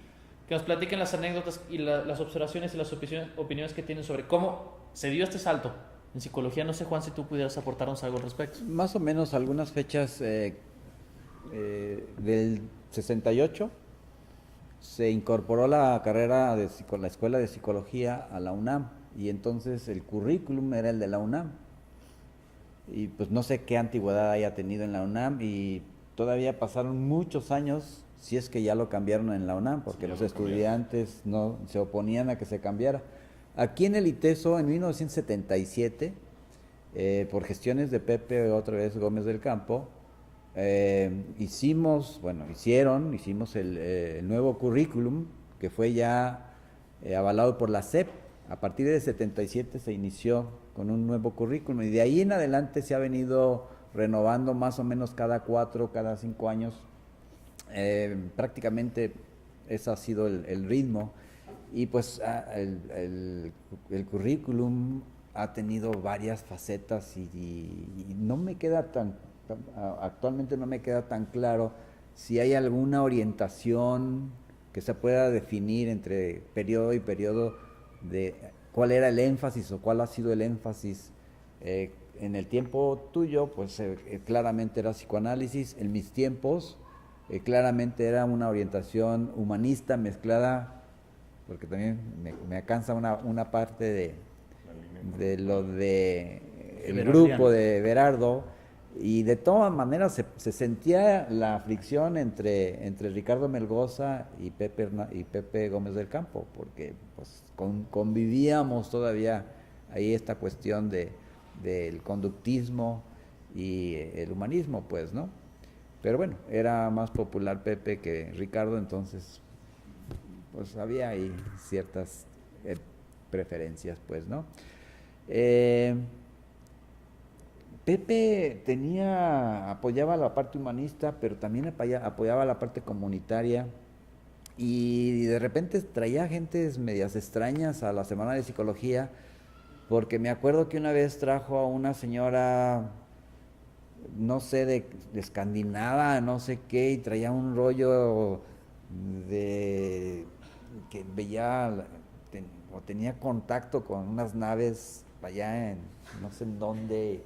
D: que nos platiquen las anécdotas y las observaciones y las opiniones que tienen sobre cómo se dio este salto en psicología. No sé, Juan, si tú pudieras aportarnos algo al respecto.
F: Más o menos algunas fechas del 68 se incorporó la carrera de la Escuela de Psicología a la UNAM y entonces el currículum era el de la UNAM. Y pues no sé qué antigüedad haya tenido en la UNAM y todavía pasaron muchos años, si es que ya lo cambiaron en la UNAM, porque
C: Sí,
F: los estudiantes no se oponían a que se cambiara. Aquí en el ITESO, en 1977, por gestiones de Pepe otra vez Gómez del Campo, hicimos el nuevo currículum que fue ya avalado por la SEP. A partir de 77 se inició con un nuevo currículum y de ahí en adelante se ha venido renovando más o menos cada 4, cada 5 años. Prácticamente ese ha sido el ritmo y pues el currículum ha tenido varias facetas y no me queda actualmente no me queda tan claro si hay alguna orientación que se pueda definir entre periodo y periodo de cuál era el énfasis o cuál ha sido el énfasis. En el tiempo tuyo, pues claramente era psicoanálisis. En mis tiempos, claramente era una orientación humanista mezclada, porque también me alcanza una parte de lo de el grupo de Berardo, y de todas maneras se sentía la fricción entre Ricardo Melgoza y Pepe Gómez del Campo, porque pues convivíamos todavía ahí esta cuestión del conductismo y el humanismo, pues, ¿no? Pero bueno, era más popular Pepe que Ricardo, entonces pues había ahí ciertas preferencias, pues, ¿no? Pepe apoyaba la parte humanista, pero también apoyaba la parte comunitaria y de repente traía gentes medias extrañas a la Semana de Psicología, porque me acuerdo que una vez trajo a una señora, no sé, de Escandinava, no sé qué, y traía un rollo de que veía o tenía contacto con unas naves allá en no sé en dónde,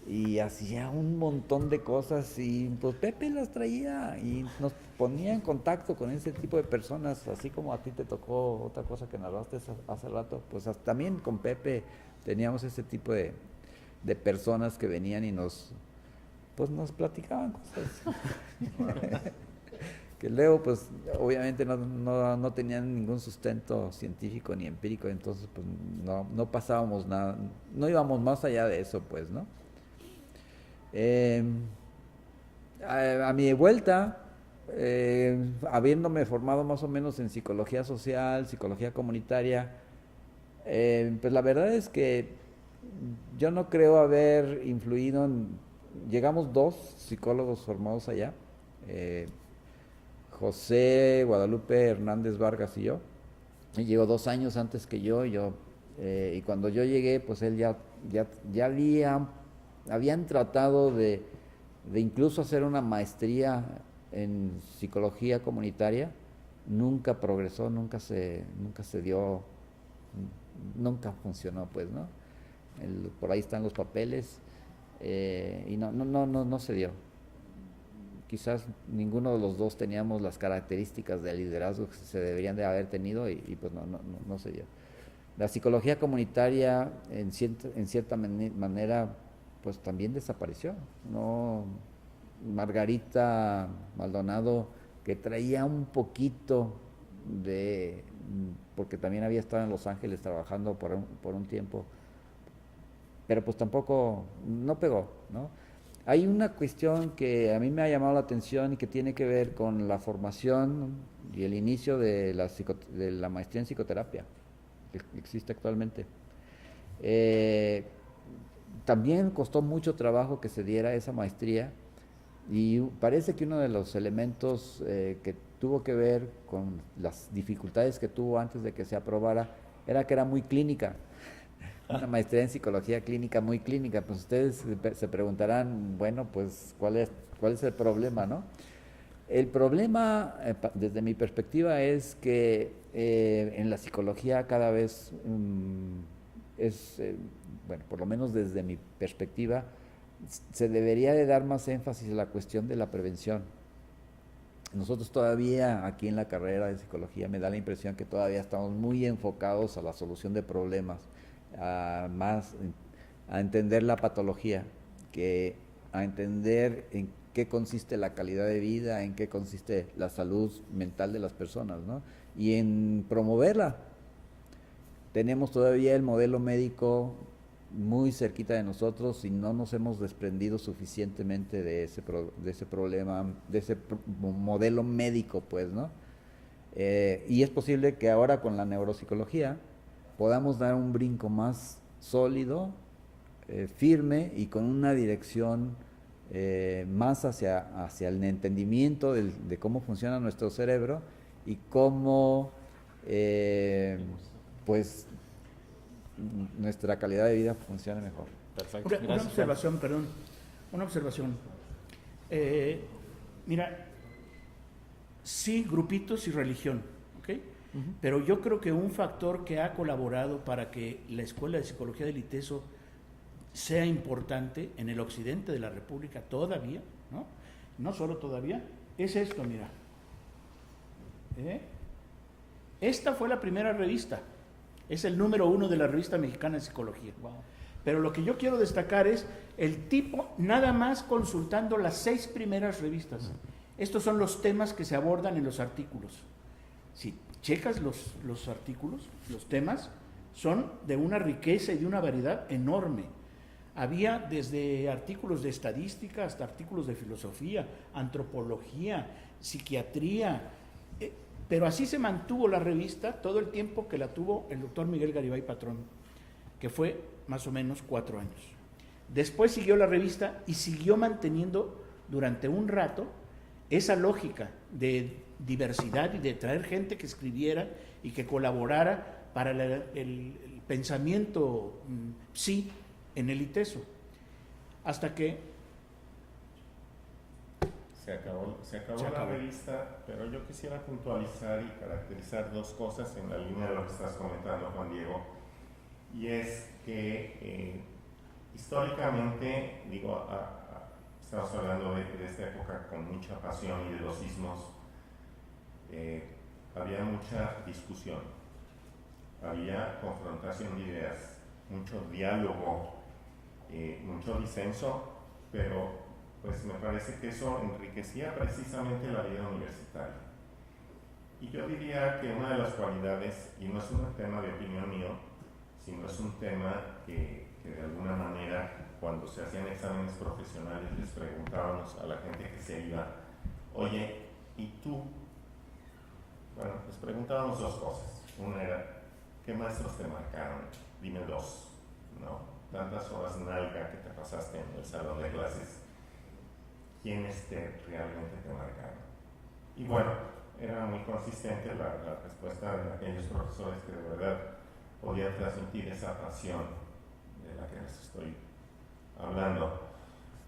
F: y hacía un montón de cosas y pues Pepe las traía y nos ponía en contacto con ese tipo de personas, así como a ti te tocó otra cosa que narraste hace rato, pues también con Pepe teníamos ese tipo de personas que venían y nos platicaban cosas. Que luego pues obviamente no tenían ningún sustento científico ni empírico, entonces pues no pasábamos nada, no íbamos más allá de eso, pues, ¿no? A mi vuelta, habiéndome formado más o menos en psicología social, psicología comunitaria, pues la verdad es que yo no creo haber influido llegamos 2 psicólogos formados allá, José Guadalupe Hernández Vargas y yo. Él llegó 2 años antes que yo, y cuando yo llegué, pues él ya habían tratado de incluso hacer una maestría en psicología comunitaria. Nunca progresó, nunca se dio, nunca funcionó, pues, ¿no? Por ahí están los papeles, y no se dio. Quizás ninguno de los dos teníamos las características de liderazgo que se deberían de haber tenido y pues no se dio. La psicología comunitaria en cierta manera pues también desapareció, ¿no? Margarita Maldonado, que traía un poquito porque también había estado en Los Ángeles trabajando por un tiempo, pero pues tampoco, no pegó, ¿no? Hay una cuestión que a mí me ha llamado la atención y que tiene que ver con la formación y el inicio de la maestría en psicoterapia que existe actualmente. También costó mucho trabajo que se diera esa maestría y parece que uno de los elementos que tuvo que ver con las dificultades que tuvo antes de que se aprobara era que era muy clínica. Una maestría en psicología clínica, muy clínica. Pues ustedes se preguntarán, bueno, pues ¿cuál es el problema, no? El problema, desde mi perspectiva, es que en la psicología cada vez bueno, por lo menos desde mi perspectiva, se debería de dar más énfasis a la cuestión de la prevención. Nosotros todavía aquí en la carrera de psicología me da la impresión que todavía estamos muy enfocados a la solución de problemas, más a entender la patología, que a entender en qué consiste la calidad de vida, en qué consiste la salud mental de las personas, ¿no? Y en promoverla. Tenemos todavía el modelo médico muy cerquita de nosotros y no nos hemos desprendido suficientemente de ese problema, de ese modelo médico, pues, ¿no? Y es posible que ahora con la neuropsicología podamos dar un brinco más sólido, firme y con una dirección más hacia el entendimiento de cómo funciona nuestro cerebro y cómo, pues, nuestra calidad de vida funcione mejor.
D: Perfecto.
E: Una observación, perdón. Una observación. Mira, sí, grupitos y religión, ¿ok? Pero yo creo que un factor que ha colaborado para que la Escuela de Psicología del ITESO sea importante en el occidente de la República todavía, ¿no? No solo todavía, es esto, mira. Esta fue la primera revista. Es el número 1 de la Revista Mexicana de Psicología. Wow. Pero lo que yo quiero destacar es el tipo, nada más consultando las 6 primeras revistas. Estos son los temas que se abordan en los artículos. Si checas los artículos, los temas, son de una riqueza y de una variedad enorme. Había desde artículos de estadística hasta artículos de filosofía, antropología, psiquiatría. Pero así se mantuvo la revista todo el tiempo que la tuvo el doctor Miguel Garibay Patrón, que fue más o menos 4 años. Después siguió la revista y siguió manteniendo durante un rato esa lógica de diversidad y de traer gente que escribiera y que colaborara para el pensamiento psi en el ITESO. Hasta que
C: se acabó la revista, pero yo quisiera puntualizar y caracterizar 2 cosas en la línea de lo que estás comentando, Juan Diego, y es que históricamente, digo, estamos hablando de esta época con mucha pasión y de los sismos, había mucha discusión, había confrontación de ideas, mucho diálogo, mucho disenso, pero pues me parece que eso enriquecía precisamente la vida universitaria. Y yo diría que una de las cualidades, y no es un tema de opinión mío, sino es un tema que de alguna manera, cuando se hacían exámenes profesionales, les preguntábamos a la gente que se iba, oye, ¿y tú? Bueno, les preguntábamos 2 cosas. Una era, ¿qué maestros te marcaron? Dime 2, ¿no? Tantas horas nalga que te pasaste en el salón de clases. ¿Quiénes realmente te marcaron? Y bueno, era muy consistente la respuesta de aquellos profesores que de verdad podían transmitir esa pasión de la que les estoy hablando.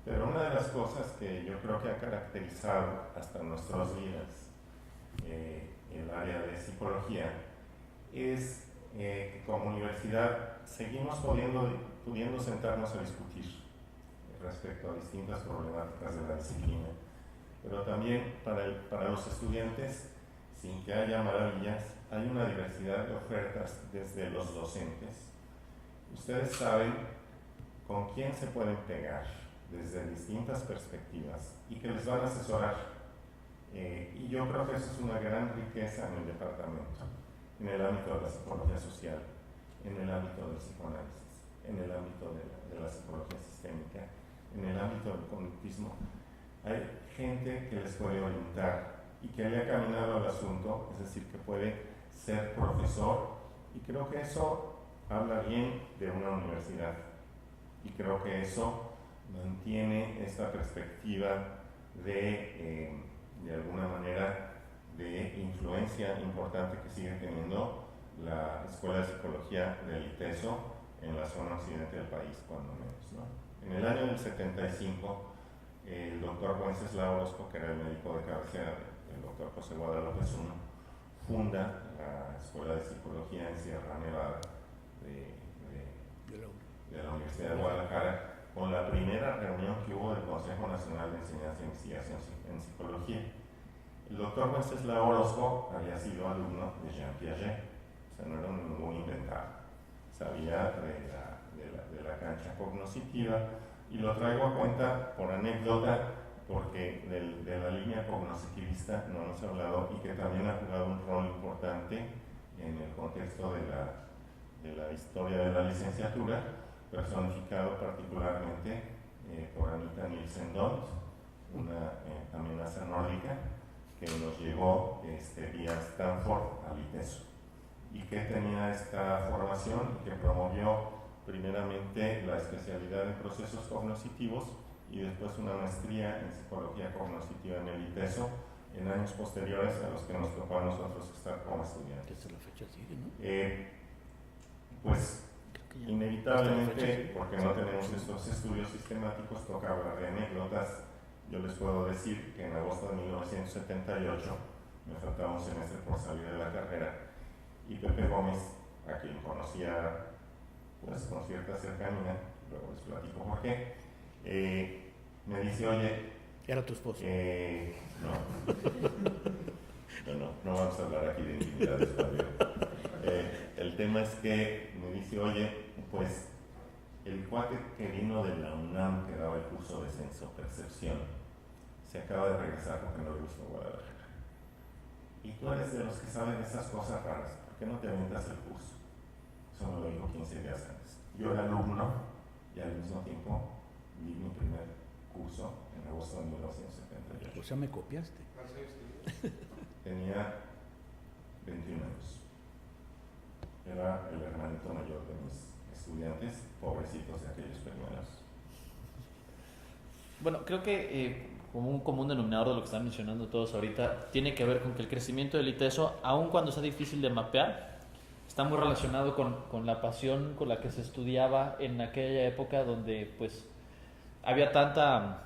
C: Pero una de las cosas que yo creo que ha caracterizado hasta nuestros días el área de psicología es que como universidad seguimos pudiendo sentarnos a discutir respecto a distintas problemáticas de la disciplina, pero también para los estudiantes, sin que haya maravillas, hay una diversidad de ofertas desde los docentes. Ustedes saben con quién se pueden pegar desde distintas perspectivas y que les van a asesorar. Y yo creo que eso es una gran riqueza en el departamento, en el ámbito de la psicología social, en el ámbito del psicoanálisis, en el ámbito de la psicología sistémica, en el ámbito del conductismo. Hay gente que les puede orientar y que le ha caminado al asunto, es decir, que puede ser profesor, y creo que eso habla bien de una universidad, y creo que eso mantiene esta perspectiva de alguna manera, de influencia importante que sigue teniendo la Escuela de Psicología del ITESO en la zona occidente del país, cuando menos, ¿no? En el año del 75, el doctor Wenceslao Orozco, que era el médico de cabecera del doctor José Guadalupe Zuno, funda la Escuela de Psicología en Sierra Nevada de de la Universidad de Guadalajara, con la primera reunión que hubo del Consejo Nacional de Enseñanza e Investigación en Psicología. El doctor Wenceslao Orozco había sido alumno de Jean Piaget, o sea, no era ningún inventado, sabía de la cancha cognoscitiva, y lo traigo a cuenta por anécdota, porque de la línea cognoscitivista no hemos hablado y que también ha jugado un rol importante en el contexto de la historia de la licenciatura, personificado particularmente por Anita Nielsen-Dont, una amenaza nórdica que nos llegó vía Stanford al ITESO y que tenía esta formación y que promovió primeramente la especialidad en procesos cognitivos y después una maestría en psicología cognitiva en el ITESO en años posteriores a los que nos tocó a nosotros estar como estudiantes.
E: Esta es la fecha, sigue, ¿no?
C: Pues inevitablemente, porque no tenemos estos estudios sistemáticos, toca hablar de anécdotas. Yo les puedo decir que en agosto de 1978 me faltaba un semestre por salir de la carrera y Pepe Gómez, a quien conocía pues con cierta cercanía, luego les platico por qué, me dice, oye,
E: Era tu esposo.
C: No vamos a hablar aquí de intimidades, Fabio. El tema es que me dice, oye, pues el cuate que vino de la UNAM que daba el curso de sensopercepción se acaba de regresar porque no le gustó Guadalajara. Y tú eres de los que saben esas cosas raras, ¿por qué no te aventas el curso? Eso me lo dijo 15 días antes. Yo era alumno y al mismo tiempo di mi primer curso en agosto de 1978.
E: O sea, me copiaste.
C: Tenía 21 años. Era el hermanito mayor de mis estudiantes, pobrecitos de aquellos primeros.
D: Bueno, creo que como un común denominador de lo que están mencionando todos ahorita, tiene que ver con que el crecimiento del ITESO, aun cuando sea difícil de mapear, está muy relacionado con la pasión con la que se estudiaba en aquella época donde pues había tanta,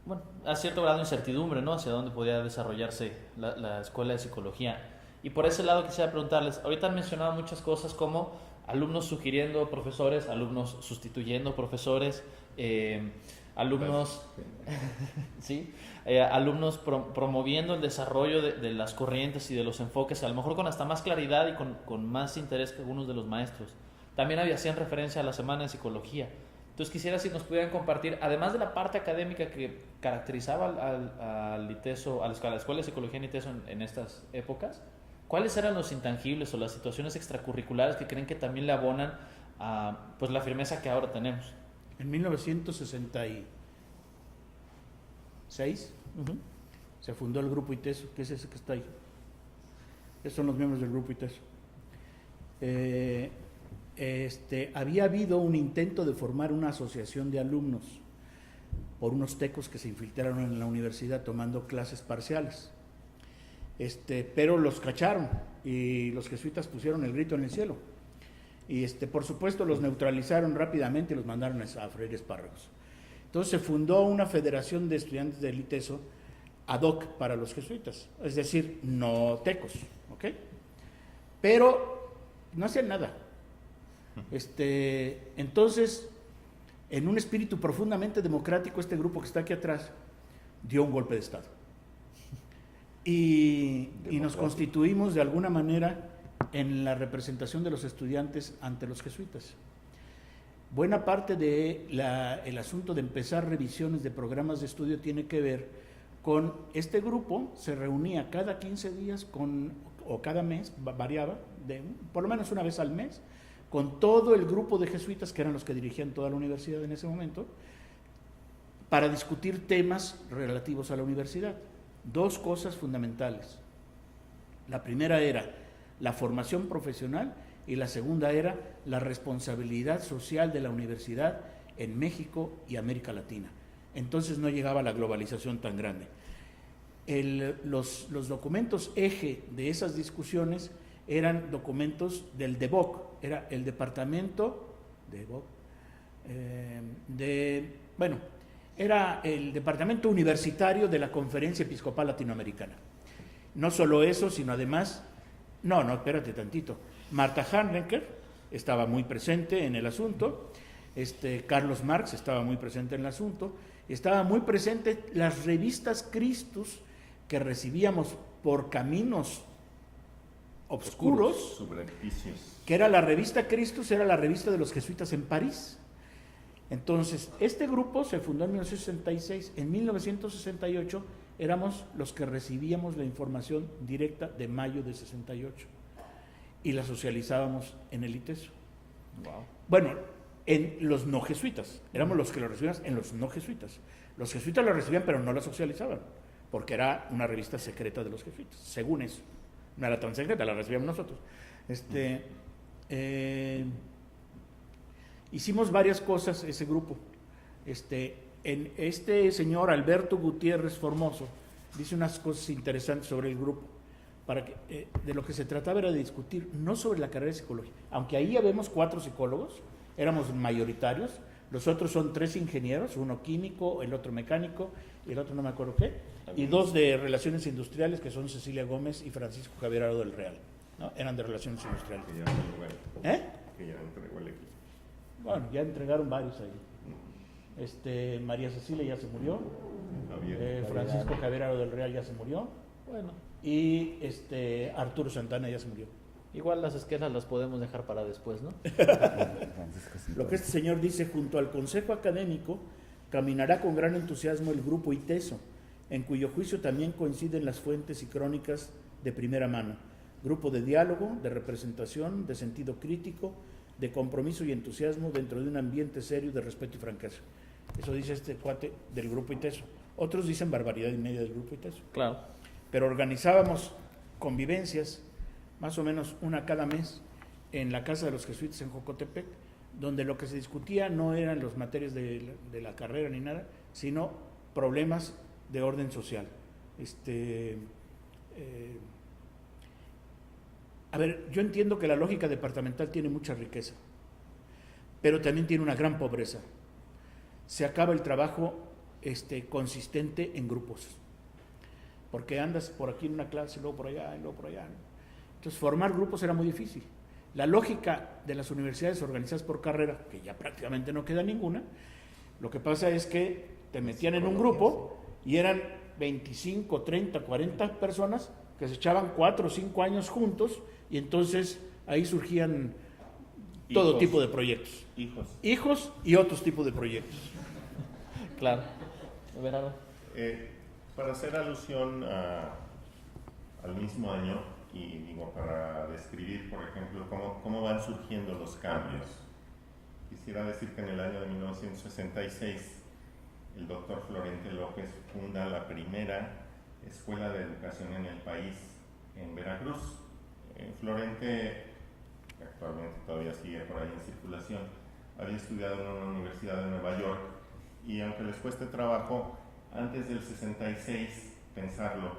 D: bueno, a cierto grado de incertidumbre, ¿no? Hacia dónde podía desarrollarse la escuela de psicología. Y por ese lado quisiera preguntarles, ahorita han mencionado muchas cosas como alumnos sugiriendo profesores, alumnos sustituyendo profesores, alumnos, ¿sí? Alumnos promoviendo el desarrollo de las corrientes y de los enfoques, a lo mejor con hasta más claridad y con más interés que algunos de los maestros. También hacían referencia a la Semana de Psicología. Entonces quisiera si nos pudieran compartir, además de la parte académica que caracterizaba al ITESO, a la Escuela de Psicología en ITESO en estas épocas, ¿cuáles eran los intangibles o las situaciones extracurriculares que creen que también le abonan a pues, la firmeza que ahora tenemos?
E: En 1966 se fundó el Grupo ITESO, que es ese que está ahí. Esos son los miembros del Grupo ITESO. Había habido un intento de formar una asociación de alumnos por unos tecos que se infiltraron en la universidad tomando clases parciales. Pero los cacharon y los jesuitas pusieron el grito en el cielo. Y por supuesto los neutralizaron rápidamente y los mandaron a freír espárragos. Entonces se fundó una federación de estudiantes del ITESO ad hoc para los jesuitas, es decir, no tecos, ¿ok? Pero no hacían nada. Entonces, en un espíritu profundamente democrático, este grupo que está aquí atrás dio un golpe de Estado. Y nos constituimos de alguna manera en la representación de los estudiantes ante los jesuitas. Buena parte del asunto de empezar revisiones de programas de estudio tiene que ver con este grupo. Se reunía cada 15 días o cada mes, variaba, por lo menos una vez al mes, con todo el grupo de jesuitas, que eran los que dirigían toda la universidad en ese momento, para discutir temas relativos a la universidad. Dos cosas fundamentales. La primera era la formación profesional y la segunda era la responsabilidad social de la universidad en México y América Latina. Entonces no llegaba la globalización tan grande. Los documentos eje de esas discusiones eran documentos del DEVOC, era el departamento era el departamento universitario de la Conferencia Episcopal Latinoamericana. No solo eso, sino además, espérate tantito, Marta Hanrecker estaba muy presente en el asunto, Carlos Marx estaba muy presente en el asunto, estaba muy presente las revistas Christus que recibíamos por caminos obscuros,
C: subrepticios.
E: que era la revista Christus, era la revista de los jesuitas en París. Entonces, este grupo se fundó en 1966. En 1968 éramos los que recibíamos la información directa de mayo de 68 y la socializábamos en el ITESO.
D: Wow.
E: Bueno, en los no jesuitas, éramos los que lo recibíamos en los no jesuitas. Los jesuitas lo recibían, pero no la socializaban, porque era una revista secreta de los jesuitas, según eso. No era tan secreta, la recibíamos nosotros. Hicimos varias cosas ese grupo. Este señor Alberto Gutiérrez Formoso dice unas cosas interesantes sobre el grupo. De lo que se trataba era de discutir, no sobre la carrera de psicología, aunque ahí habemos 4 psicólogos, éramos mayoritarios, los otros son 3 ingenieros, uno químico, el otro mecánico, y el otro no me acuerdo qué, y 2 de relaciones industriales, que son Cecilia Gómez y Francisco Javier Aro del Real, ¿no? Eran de relaciones industriales.
C: Que ya entregó
E: ¿Eh?
C: que ya entregó el equipo.
E: Bueno, ya entregaron varios ahí. María Cecilia ya se murió, Francisco Javier Aro del Real ya se murió,
D: Bueno,
E: y Arturo Santana ya se murió.
D: igual las esquelas las podemos dejar para después, ¿no?
E: Lo que este señor dice, junto al Consejo Académico, caminará con gran entusiasmo el grupo ITESO, en cuyo juicio también coinciden las fuentes y crónicas de primera mano. Grupo de diálogo, de representación, de sentido crítico, de compromiso y entusiasmo dentro de un ambiente serio de respeto y franqueza. Eso dice este cuate del grupo ITESO. Otros dicen barbaridad y media del grupo ITESO.
D: Claro.
E: Pero organizábamos convivencias, más o menos una cada mes, en la casa de los jesuitas en Jocotepec, donde lo que se discutía no eran las materias de la carrera ni nada, sino problemas de orden social. A ver, yo entiendo que la lógica departamental tiene mucha riqueza, pero también tiene una gran pobreza. Se acaba el trabajo consistente en grupos, porque andas por aquí en una clase, luego por allá, y luego por allá, ¿no? Entonces, formar grupos era muy difícil. La lógica de las universidades organizadas por carrera, que ya prácticamente no queda ninguna, lo que pasa es que te metían en un grupo y eran 25, 30, 40 personas que se echaban 4 o 5 años juntos, y entonces ahí surgían todo tipo de proyectos. Hijos y otros tipos de proyectos.
D: Claro. Everardo.
C: Para hacer alusión al mismo año y digo, para describir, por ejemplo, cómo van surgiendo los cambios, quisiera decir que en el año de 1966 el doctor Florente López funda la primera escuela de educación en el país, en Veracruz. Florente, que actualmente todavía sigue por ahí en circulación, había estudiado en una universidad de Nueva York, y aunque les cueste trabajo, antes del 66, pensarlo,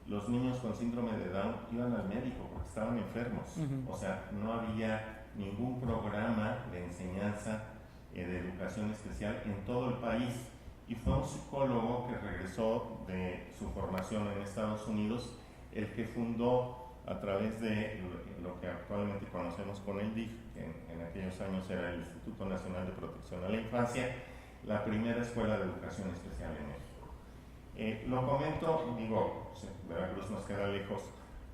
C: los niños con síndrome de Down iban al médico porque estaban enfermos. O sea, no había ningún programa de enseñanza de educación especial en todo el país. Y fue un psicólogo que regresó de su formación en Estados Unidos el que fundó, a través de lo que actualmente conocemos con el DIF, que en aquellos años era el Instituto Nacional de Protección a la Infancia, la primera escuela de educación especial en México. Lo comento, digo, Veracruz nos queda lejos,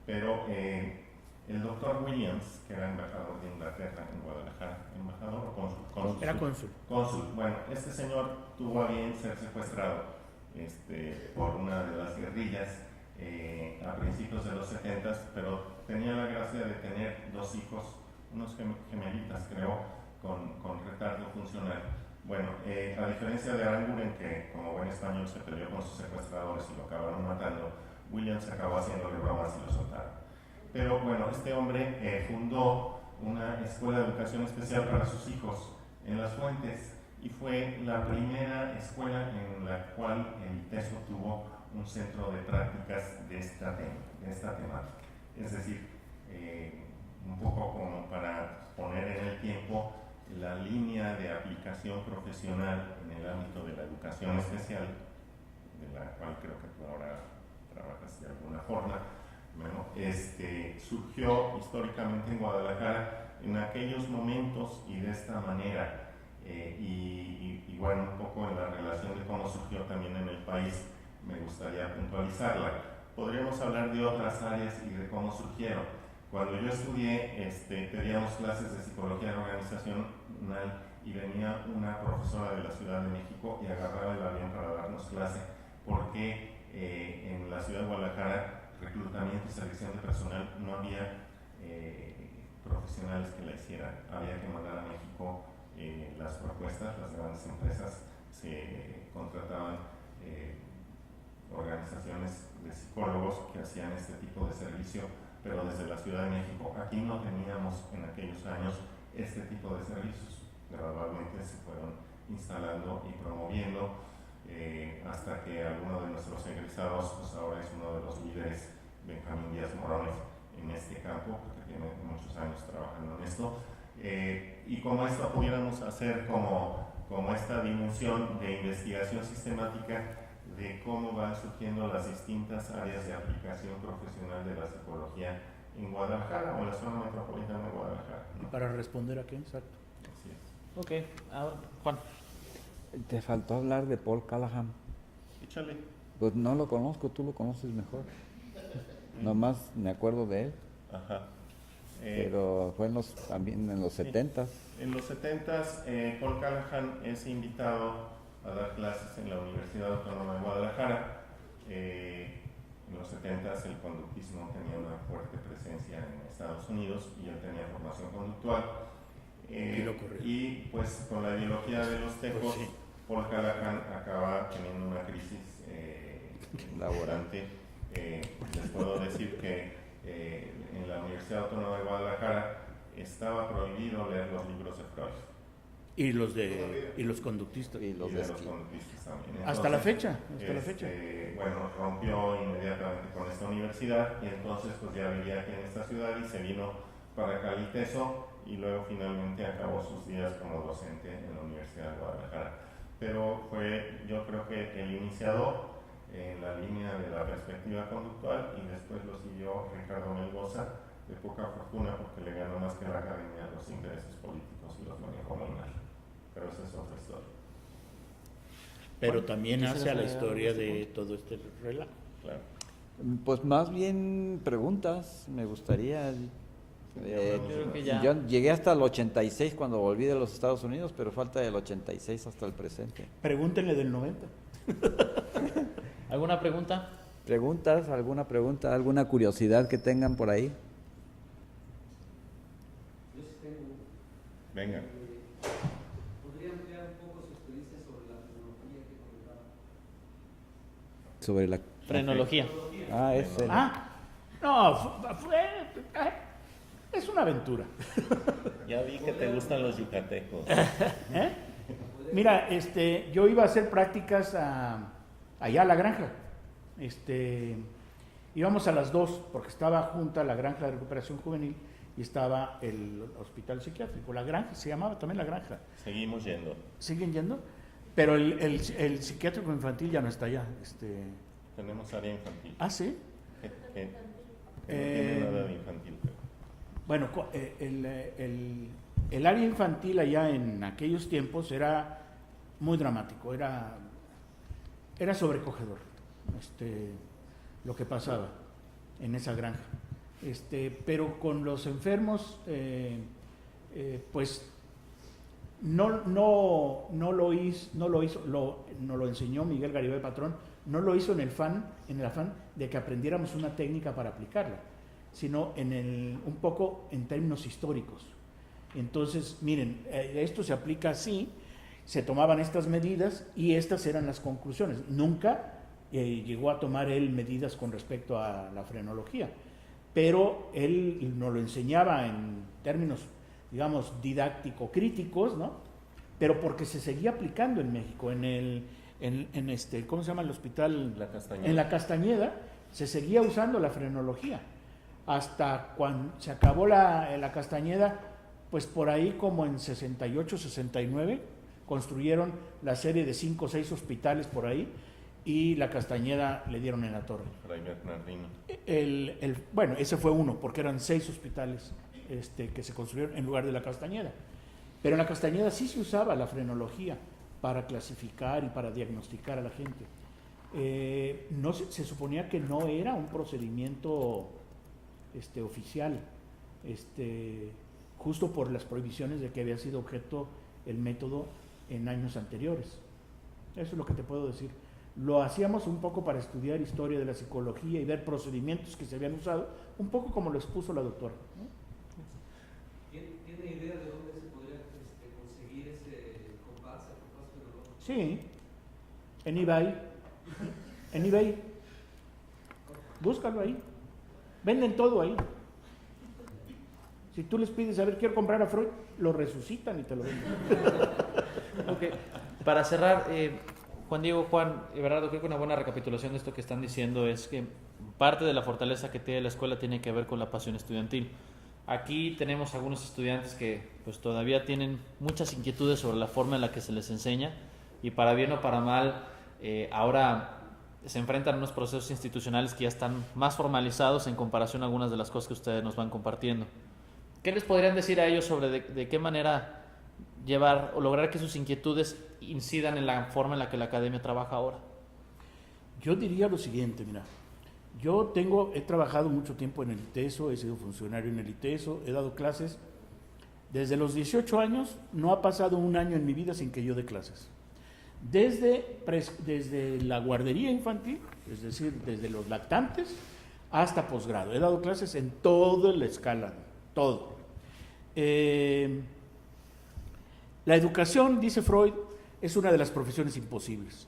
C: pero el doctor Williams, que era embajador de Inglaterra en Guadalajara, embajador o cónsul.
E: Era cónsul.
C: Cónsul. Bueno, este señor tuvo a bien ser secuestrado por una de las guerrillas a principios de los 70, pero tenía la gracia de tener 2 hijos, unos gemelitas creo, con retardo funcional. Bueno, a diferencia de Aranguren, que como buen español se peleó con sus secuestradores y lo acabaron matando, Williams acabó haciéndole bromas y lo soltaron. Pero bueno, este hombre fundó una escuela de educación especial para sus hijos en Las Fuentes, y fue la primera escuela en la cual el ITESO tuvo un centro de prácticas de esta temática. Es decir, un poco como para poner en el tiempo la línea de aplicación profesional en el ámbito de la educación especial, de la cual creo que tú ahora trabajas de alguna forma. Bueno, surgió históricamente en Guadalajara en aquellos momentos y de esta manera. Y bueno, un poco en la relación de cómo surgió también en el país, me gustaría puntualizarla. Podríamos hablar de otras áreas y de cómo surgieron. Cuando yo estudié, teníamos clases de psicología organizacional y venía una profesora de la Ciudad de México y agarraba el avión para darnos clase, porque en la ciudad de Guadalajara, reclutamiento y selección de personal, no había profesionales que la hicieran. Había que mandar a México las propuestas, las grandes empresas se contrataban organizaciones de psicólogos que hacían este tipo de servicio, pero desde la Ciudad de México. Aquí no teníamos en aquellos años este tipo de servicios. Gradualmente se fueron instalando y promoviendo hasta que alguno de nuestros egresados, pues ahora es uno de los líderes, Benjamín Díaz Morones, en este campo, porque tiene muchos años trabajando en esto. Y como esto pudiéramos hacer como esta dimensión de investigación sistemática de cómo van surgiendo las distintas áreas de aplicación profesional de la psicología en Guadalajara o en la zona metropolitana de Guadalajara, ¿no?
E: Y para responder a qué, exacto.
C: Así es.
D: Ok, ahora, Juan.
F: Te faltó hablar de Paul Callahan.
C: Échale.
F: Pues no lo conozco, tú lo conoces mejor. Nomás me acuerdo de él,
C: Ajá.
F: pero fue también en los 70s.
C: En los 70s, Paul Callahan es invitado a dar clases en la Universidad Autónoma de Guadalajara. En los 70s el conductismo tenía una fuerte presencia en Estados Unidos y él tenía formación conductual. Y pues con la ideología de los tecos,
E: Pues sí.
C: Paul Callahan acaba teniendo una crisis laborante. Les puedo decir que en la Universidad Autónoma de Guadalajara estaba prohibido leer los libros de Freud.
E: Y los conductistas.
F: Y los
C: Y
F: de
C: de los
F: esquí.
C: conductistas también.
E: Hasta la
C: Entonces,
E: fecha.
C: bueno, rompió inmediatamente con esta universidad y entonces pues ya vivía aquí en esta ciudad y se vino para Caliteso y luego finalmente acabó sus días como docente en la Universidad de Guadalajara. Pero fue, yo creo que el iniciador en la línea de la perspectiva conductual y después lo siguió Ricardo Melgoza, de poca fortuna porque le ganó más que la academia los intereses políticos y los manejó muy mal. Pero esa es otra historia.
E: Pero también
D: ¿quisieras
E: hace a la
D: agregar
E: historia
D: algo a este
E: de todo este relato.
C: Claro.
F: Pues más bien preguntas, me gustaría.
D: Yo creo que ya.
F: Yo llegué hasta el 86 cuando volví de los Estados Unidos, pero falta del 86 hasta el presente.
E: Pregúntenle del 90.
D: ¿Alguna pregunta?
F: ¿Preguntas? ¿Alguna pregunta? ¿Alguna curiosidad que tengan por ahí?
G: Yo sí tengo.
C: Venga.
G: ¿Podría ampliar un poco su experiencia sobre la tecnología que comentaba?
F: Sobre la...
D: Frenología.
F: Ah, es el...
E: Es una aventura.
C: Ya vi que te gustan los yucatecos.
E: ¿Eh? Mira, yo iba a hacer prácticas allá a la granja. Íbamos a las 2 porque estaba junta la granja de recuperación juvenil y estaba el hospital psiquiátrico. La granja se llamaba también la granja.
C: Seguimos yendo.
E: ¿Siguen yendo? Pero el psiquiátrico infantil ya no está allá.
C: Tenemos área infantil.
E: Ah, sí.
C: Que no tiene nada de infantil. Pero...
E: Bueno, el área infantil allá en aquellos tiempos era muy dramático, era sobrecogedor lo que pasaba en esa granja. Pero con los enfermos, pues no lo enseñó Miguel Garibay Patrón, no lo hizo en el afán de que aprendiéramos una técnica para aplicarla, sino un poco en términos históricos. Entonces, miren, esto se aplica así, se tomaban estas medidas y estas eran las conclusiones. Nunca llegó a tomar él medidas con respecto a la frenología, pero él nos lo enseñaba en términos, digamos, didáctico-críticos, ¿no? Pero porque se seguía aplicando en México, ¿cómo se llama el hospital?
C: La Castañeda.
E: En la Castañeda se seguía usando la frenología. Hasta cuando se acabó la Castañeda, pues por ahí como en 68, 69, construyeron la serie de 5 o 6 hospitales por ahí, y la Castañeda le dieron en la torre.
C: Fray Bernardino.
E: Bueno, ese fue uno, porque eran 6 hospitales que se construyeron en lugar de la Castañeda. Pero en la Castañeda sí se usaba la frenología para clasificar y para diagnosticar a la gente. No se suponía que no era un procedimiento oficial, justo por las prohibiciones de que había sido objeto el método en años anteriores. Eso es lo que te puedo decir. Lo hacíamos un poco para estudiar historia de la psicología y ver procedimientos que se habían usado, un poco como lo expuso la doctora, ¿no?
G: ¿Tiene idea de dónde se podría conseguir ese compás, el compás fenológico?
E: Sí, en eBay. En eBay. Búscalo ahí. Venden todo ahí. Si tú les pides, a ver, quiero comprar a Freud, lo resucitan y te lo venden.
D: Ok. Para cerrar, Juan Diego, Juan, Everardo, creo que una buena recapitulación de esto que están diciendo es que parte de la fortaleza que tiene la escuela tiene que ver con la pasión estudiantil. Aquí tenemos algunos estudiantes que pues todavía tienen muchas inquietudes sobre la forma en la que se les enseña y para bien o para mal, ahora se enfrentan a unos procesos institucionales que ya están más formalizados en comparación a algunas de las cosas que ustedes nos van compartiendo. ¿Qué les podrían decir a ellos sobre de qué manera llevar o lograr que sus inquietudes incidan en la forma en la que la academia trabaja ahora?
E: Yo diría lo siguiente, mira, he trabajado mucho tiempo en el ITESO, he sido funcionario en el ITESO, he dado clases. Desde los 18 años no ha pasado un año en mi vida sin que yo dé clases. Desde la guardería infantil, es decir, desde los lactantes hasta posgrado. He dado clases en toda la escala, todo. La educación, dice Freud, es una de las profesiones imposibles.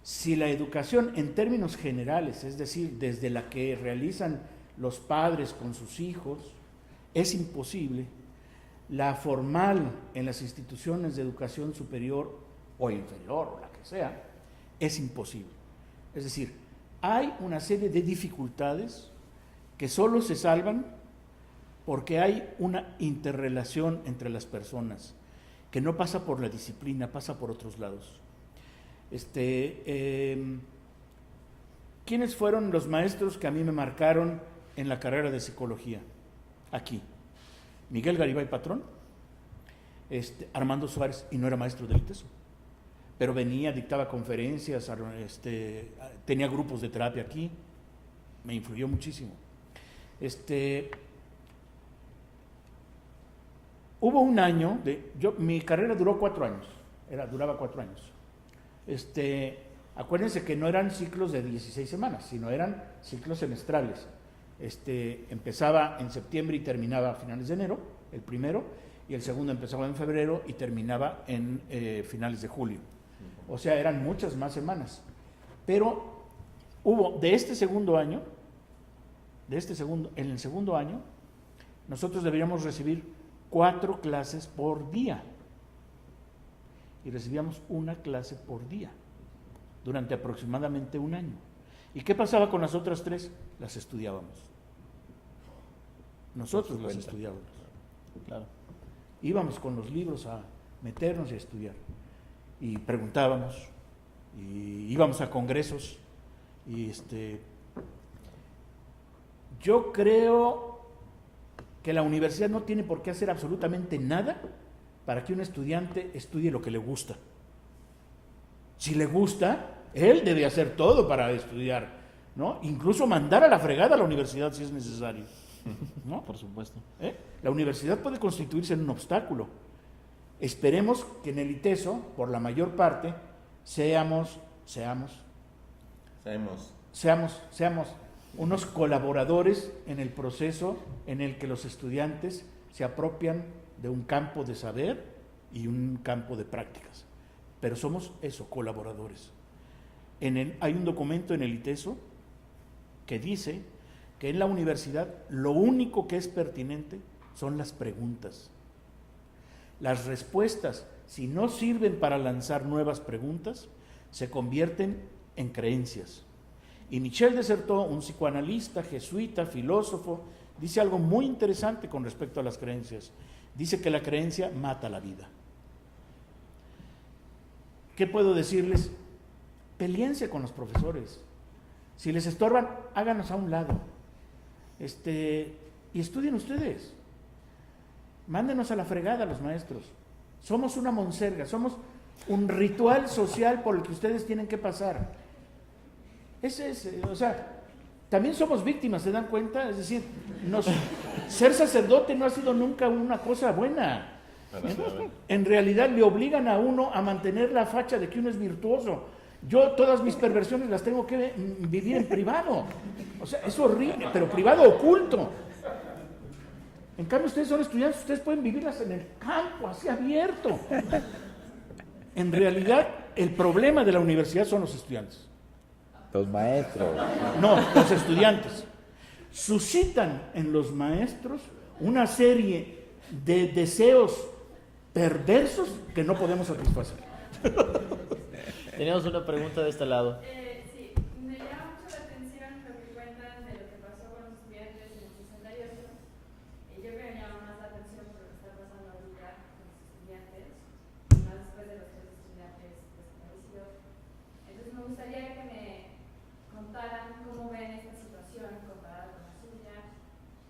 E: Si la educación en términos generales, es decir, desde la que realizan los padres con sus hijos, es imposible, la formal en las instituciones de educación superior o inferior, o la que sea, es imposible. Es decir, hay una serie de dificultades que solo se salvan porque hay una interrelación entre las personas que no pasa por la disciplina, pasa por otros lados. ¿Quiénes fueron los maestros que a mí me marcaron en la carrera de psicología? Aquí. Miguel Garibay Patrón, Armando Suárez, y no era maestro del ITESO, pero venía, dictaba conferencias, tenía grupos de terapia aquí, me influyó muchísimo. Hubo un año, mi carrera duró 4 años, duraba 4 años. Acuérdense que no eran ciclos de 16 semanas, sino eran ciclos semestrales. Empezaba en septiembre y terminaba a finales de enero, el primero, y el segundo empezaba en febrero y terminaba en finales de julio. O sea, eran muchas más semanas. Pero en el segundo año, nosotros deberíamos recibir 4 clases por día. Y recibíamos una clase por día durante aproximadamente un año. ¿Y qué pasaba con las otras 3? Las estudiábamos. Nosotros las estudiábamos.
D: Claro.
E: Íbamos con los libros a meternos y a estudiar. Y preguntábamos, y íbamos a congresos. Y yo creo que la universidad no tiene por qué hacer absolutamente nada para que un estudiante estudie lo que le gusta. Si le gusta, él debe hacer todo para estudiar, ¿no? Incluso mandar a la fregada a la universidad si es necesario, ¿no?
D: Por supuesto.
E: La universidad puede constituirse en un obstáculo. Esperemos que en el ITESO, por la mayor parte, seamos unos colaboradores en el proceso en el que los estudiantes se apropian de un campo de saber y un campo de prácticas. Pero somos colaboradores. Hay un documento en el ITESO que dice que en la universidad lo único que es pertinente son las preguntas. Las respuestas, si no sirven para lanzar nuevas preguntas, se convierten en creencias. Y Michel de Certeau, un psicoanalista, jesuita, filósofo, dice algo muy interesante con respecto a las creencias. Dice que la creencia mata la vida. ¿Qué puedo decirles? Peleense con los profesores. Si les estorban, háganos a un lado. y estudien ustedes. Mándenos a la fregada los maestros. Somos una monserga, somos un ritual social por el que ustedes tienen que pasar. Ese es, o sea, también somos víctimas, ¿se dan cuenta? Es decir, ser sacerdote no ha sido nunca una cosa buena. En realidad le obligan a uno a mantener la facha de que uno es virtuoso. Yo todas mis perversiones las tengo que vivir en privado. O sea, es horrible, pero privado oculto. En cambio, ustedes son estudiantes, ustedes pueden vivirlas en el campo, así abierto. En realidad, el problema de la universidad son los estudiantes.
F: Los maestros.
E: No, los estudiantes. Suscitan en los maestros una serie de deseos perversos que no podemos satisfacer.
D: Tenemos una pregunta de este lado.
H: Sí, me llama mucho la atención lo que cuentan de lo que pasó con los estudiantes en el 68. Yo creo que me llama más la atención por lo que está pasando ahorita con los estudiantes, más después de los 3 estudiantes desaparecidos. Entonces me gustaría que me contaran cómo ven esta situación comparada con la suya,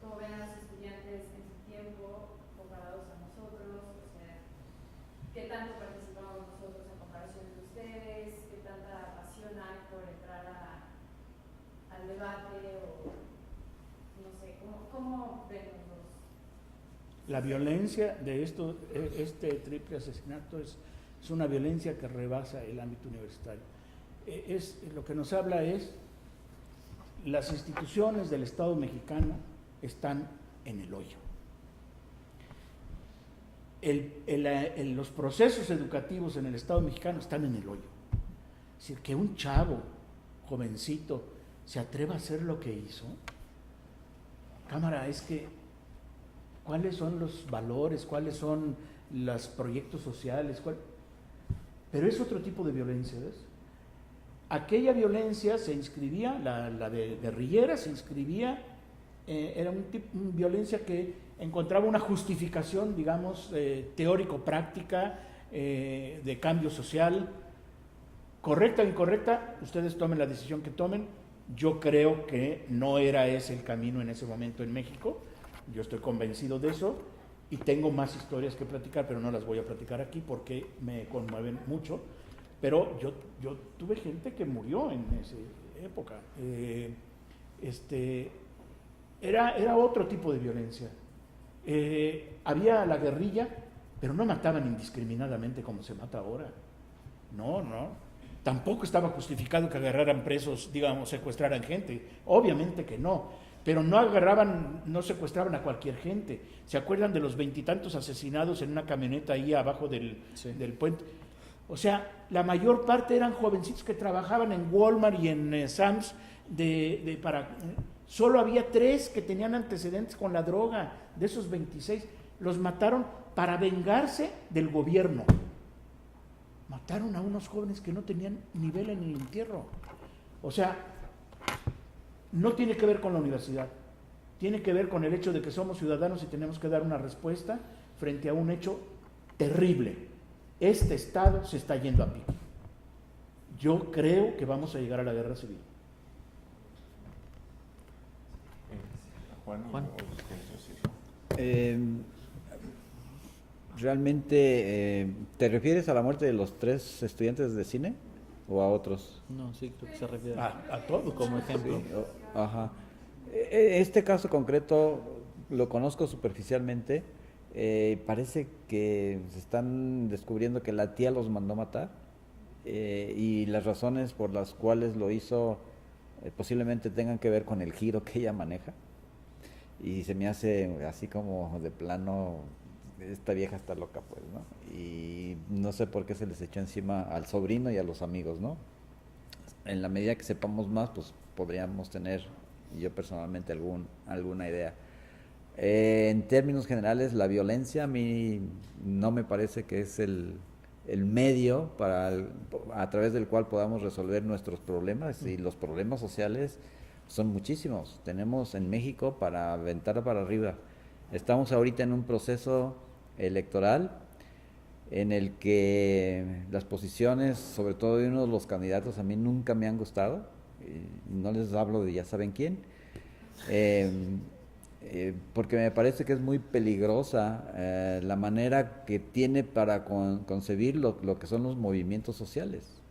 H: cómo ven a los estudiantes en su tiempo comparados a nosotros, o sea, qué tanto participamos nosotros en comparación de ustedes, qué tanta pasión hay por entrar al debate, o no sé, cómo ven los dos.
E: La violencia de este triple asesinato es una violencia que rebasa el ámbito universitario. Lo que nos habla es, las instituciones del Estado mexicano están en el hoyo. Los procesos educativos en el Estado mexicano están en el hoyo. Es decir, que un chavo, jovencito, se atreva a hacer lo que hizo. Cámara, es que, ¿cuáles son los valores? ¿Cuáles son los proyectos sociales? Pero es otro tipo de violencia, ¿ves? Aquella violencia se inscribía, la de guerrillera se inscribía, era una violencia que encontraba una justificación, digamos, teórico-práctica, de cambio social, correcta o incorrecta, ustedes tomen la decisión que tomen. Yo creo que no era ese el camino en ese momento en México, yo estoy convencido de eso, y tengo más historias que platicar, pero no las voy a platicar aquí porque me conmueven mucho. Pero yo tuve gente que murió en esa época. Era otro tipo de violencia. Había la guerrilla, pero no mataban indiscriminadamente como se mata ahora. No. Tampoco estaba justificado que agarraran presos, digamos, secuestraran gente. Obviamente que no. Pero no secuestraban a cualquier gente. ¿Se acuerdan de los 20 y tantos asesinados en una camioneta ahí abajo del puente? O sea, la mayor parte eran jovencitos que trabajaban en Walmart y en Sam's solo había 3 que tenían antecedentes con la droga, de esos 26. Los mataron para vengarse del gobierno. Mataron a unos jóvenes que no tenían nivel en el entierro. O sea, no tiene que ver con la universidad, tiene que ver con el hecho de que somos ciudadanos y tenemos que dar una respuesta frente a un hecho terrible. Este Estado se está yendo a pique. Yo creo que vamos a llegar a la guerra civil.
C: Juan.
F: Realmente, ¿te refieres a la muerte de los 3 estudiantes de cine o a otros?
D: No, sí, creo que se refiere
E: A todos.
D: como ejemplo.
F: Sí, ajá. Este caso concreto lo conozco superficialmente. Parece que se están descubriendo que la tía los mandó matar, y las razones por las cuales lo hizo posiblemente tengan que ver con el giro que ella maneja, y se me hace así como de plano, esta vieja está loca, pues, ¿no? Y no sé por qué se les echó encima al sobrino y a los amigos, ¿no? En la medida que sepamos más, pues podríamos tener, yo personalmente, alguna idea. En términos generales, la violencia a mí no me parece que es el medio a través del cual podamos resolver nuestros problemas, y los problemas sociales son muchísimos. Tenemos en México para aventar para arriba. Estamos ahorita en un proceso electoral en el que las posiciones, sobre todo de uno de los candidatos, a mí nunca me han gustado, y no les hablo de ya saben quién. porque me parece que es muy peligrosa la manera que tiene para concebir lo que son los movimientos sociales.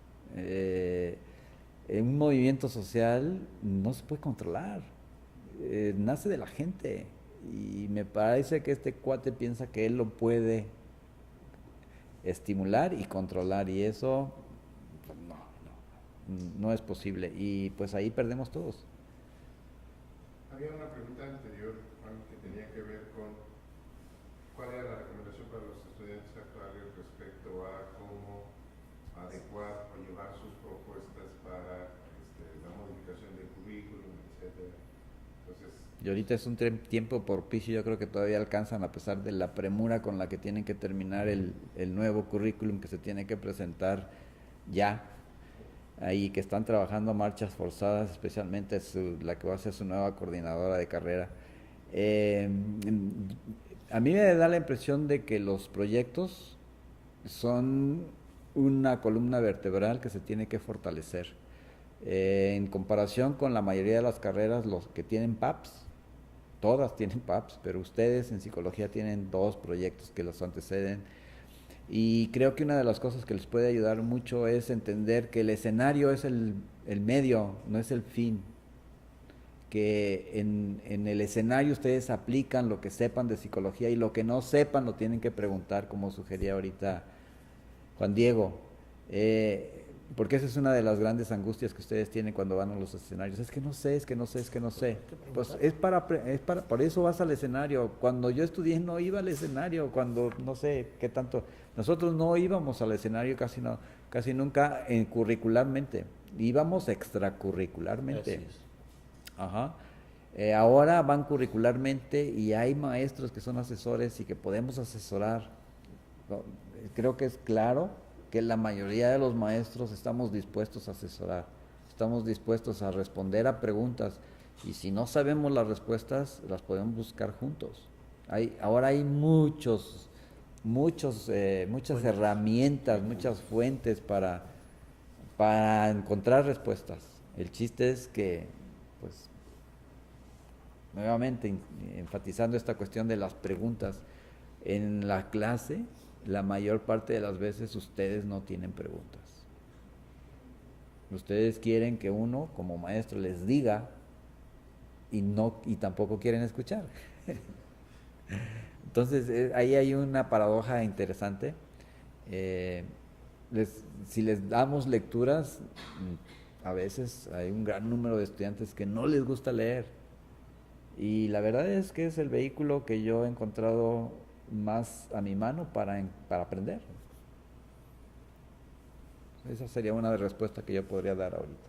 F: Un movimiento social no se puede controlar, nace de la gente, y me parece que este cuate piensa que él lo puede estimular y controlar, y eso no es posible, y pues ahí perdemos todos.
B: Había una pregunta anterior, Juan, que tenía que ver con cuál era la recomendación para los estudiantes actuales respecto a cómo adecuar o llevar sus propuestas para la modificación del currículum, etcétera. Entonces,
F: Y ahorita es un tiempo propicio, yo creo que todavía alcanzan, a pesar de la premura con la que tienen que terminar el nuevo currículum que se tiene que presentar ya. Ahí que están trabajando marchas forzadas, especialmente la que va a ser su nueva coordinadora de carrera. A mí me da la impresión de que los proyectos son una columna vertebral que se tiene que fortalecer. En comparación con la mayoría de las carreras, los que tienen PAPs, todas tienen PAPs, pero ustedes en psicología tienen 2 proyectos que los anteceden. Y creo que una de las cosas que les puede ayudar mucho es entender que el escenario es el medio, no es el fin. Que en el escenario ustedes aplican lo que sepan de psicología, y lo que no sepan lo tienen que preguntar, como sugería ahorita Juan Diego. Porque esa es una de las grandes angustias que ustedes tienen cuando van a los escenarios. Es que no sé, es que no sé, es que no sé. Pues por eso vas al escenario. Cuando yo estudié no iba al escenario, cuando no sé qué tanto. Nosotros no íbamos al escenario casi nunca curricularmente. Íbamos extracurricularmente.
D: Así es.
F: Ajá. Ahora van curricularmente, y hay maestros que son asesores y que podemos asesorar. Creo que es claro que la mayoría de los maestros estamos dispuestos a asesorar, estamos dispuestos a responder a preguntas, y si no sabemos las respuestas, las podemos buscar juntos. Ahora hay muchas herramientas, muchas fuentes para encontrar respuestas. El chiste es que, pues, nuevamente enfatizando esta cuestión de las preguntas, en la clase la mayor parte de las veces ustedes no tienen preguntas. Ustedes quieren que uno como maestro les diga, y tampoco quieren escuchar. Entonces ahí hay una paradoja interesante. Si les damos lecturas, a veces hay un gran número de estudiantes que no les gusta leer, y la verdad es que es el vehículo que yo he encontrado más a mi mano para aprender. Esa sería una respuesta que yo podría dar ahorita.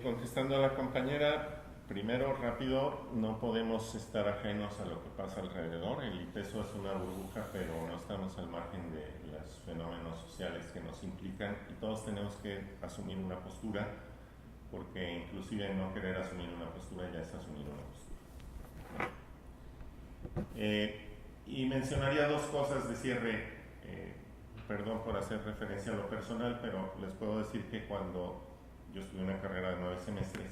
C: Contestando a la compañera, primero, rápido, no podemos estar ajenos a lo que pasa alrededor. El ITESO es una burbuja, pero no estamos al margen de los fenómenos sociales que nos implican, y todos tenemos que asumir una postura, porque inclusive no querer asumir una postura ya es asumir una postura. Y mencionaría 2 cosas de cierre. Perdón por hacer referencia a lo personal, pero les puedo decir que cuando yo estudié una carrera de 9 semestres,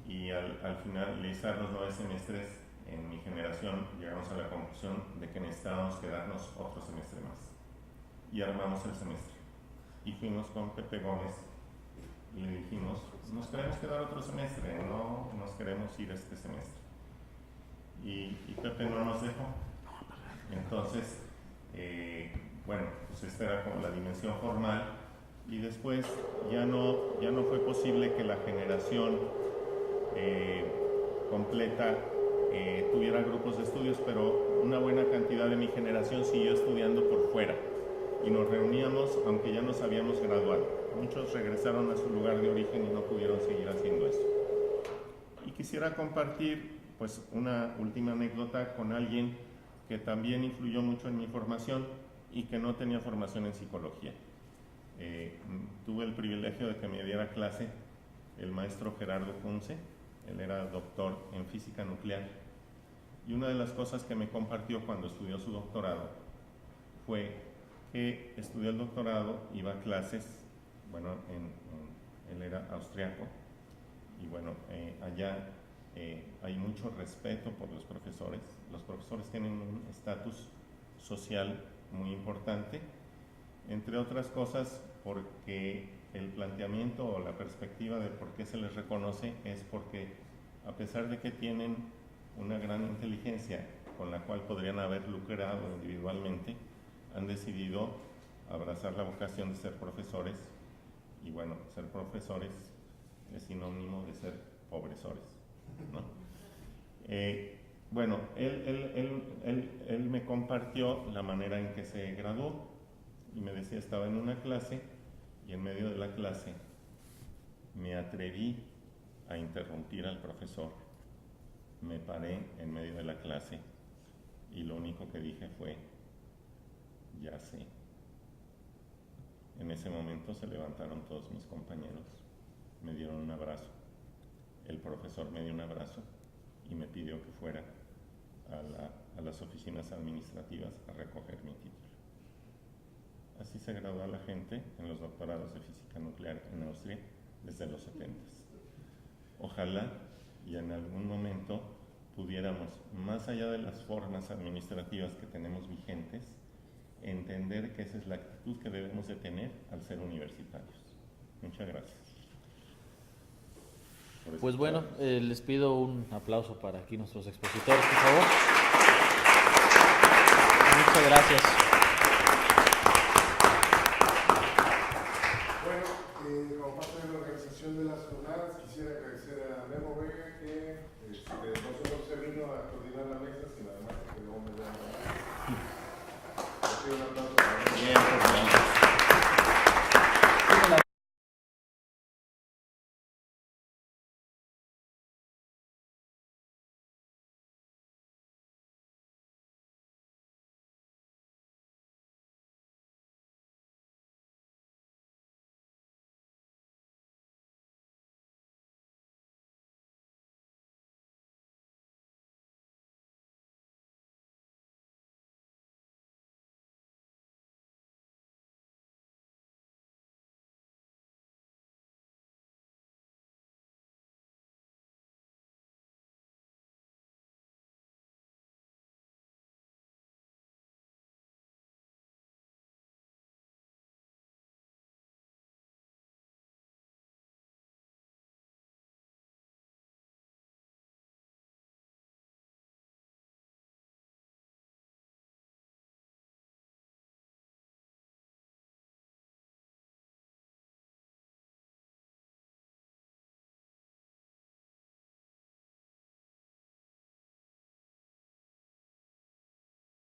C: y al finalizar los 9 semestres en mi generación llegamos a la conclusión de que necesitábamos quedarnos otro semestre más, y armamos el semestre, y fuimos con Pepe Gómez y le dijimos: nos queremos quedar otro semestre, no nos queremos ir este semestre. Y Pepe no nos dejó. Entonces, bueno, pues esta era como la dimensión formal, y después ya no fue posible que la generación completa tuviera grupos de estudios, pero una buena cantidad de mi generación siguió estudiando por fuera, y nos reuníamos aunque ya nos habíamos graduado. Muchos regresaron a su lugar de origen y no pudieron seguir haciendo eso. Y quisiera compartir pues una última anécdota con alguien que también influyó mucho en mi formación y que no tenía formación en psicología. Tuve el privilegio de que me diera clase el maestro Gerardo Kunze. Él era doctor en física nuclear, y una de las cosas que me compartió cuando estudió su doctorado fue que estudió el doctorado, iba a clases, bueno, él era austriaco, y bueno, allá hay mucho respeto por los profesores. Los profesores tienen un estatus social muy importante, entre otras cosas porque el planteamiento o la perspectiva de por qué se les reconoce es porque, a pesar de que tienen una gran inteligencia con la cual podrían haber lucrado individualmente, han decidido abrazar la vocación de ser profesores, y bueno, ser profesores es sinónimo de ser pobresores, ¿no? Bueno, él me compartió la manera en que se graduó y me decía, estaba en una clase y en medio de la clase me atreví a interrumpir al profesor. Me paré en medio de la clase y lo único que dije fue, ya sé. En ese momento se levantaron todos mis compañeros, me dieron un abrazo. El profesor me dio un abrazo y me pidió que fuera a las oficinas administrativas a recoger mi título. Así se gradúa la gente en los doctorados de física nuclear en Austria desde los 70. Ojalá y en algún momento pudiéramos, más allá de las formas administrativas que tenemos vigentes, entender que esa es la actitud que debemos de tener al ser universitarios. Muchas gracias.
D: Pues bueno, les pido un aplauso para aquí nuestros expositores, por favor. Muchas gracias.
B: Bueno, como parte de la organización de las jornadas, quisiera agradecer a Memo Vega que no solo se vino a coordinar la mesa, sino además que quedó muy buena.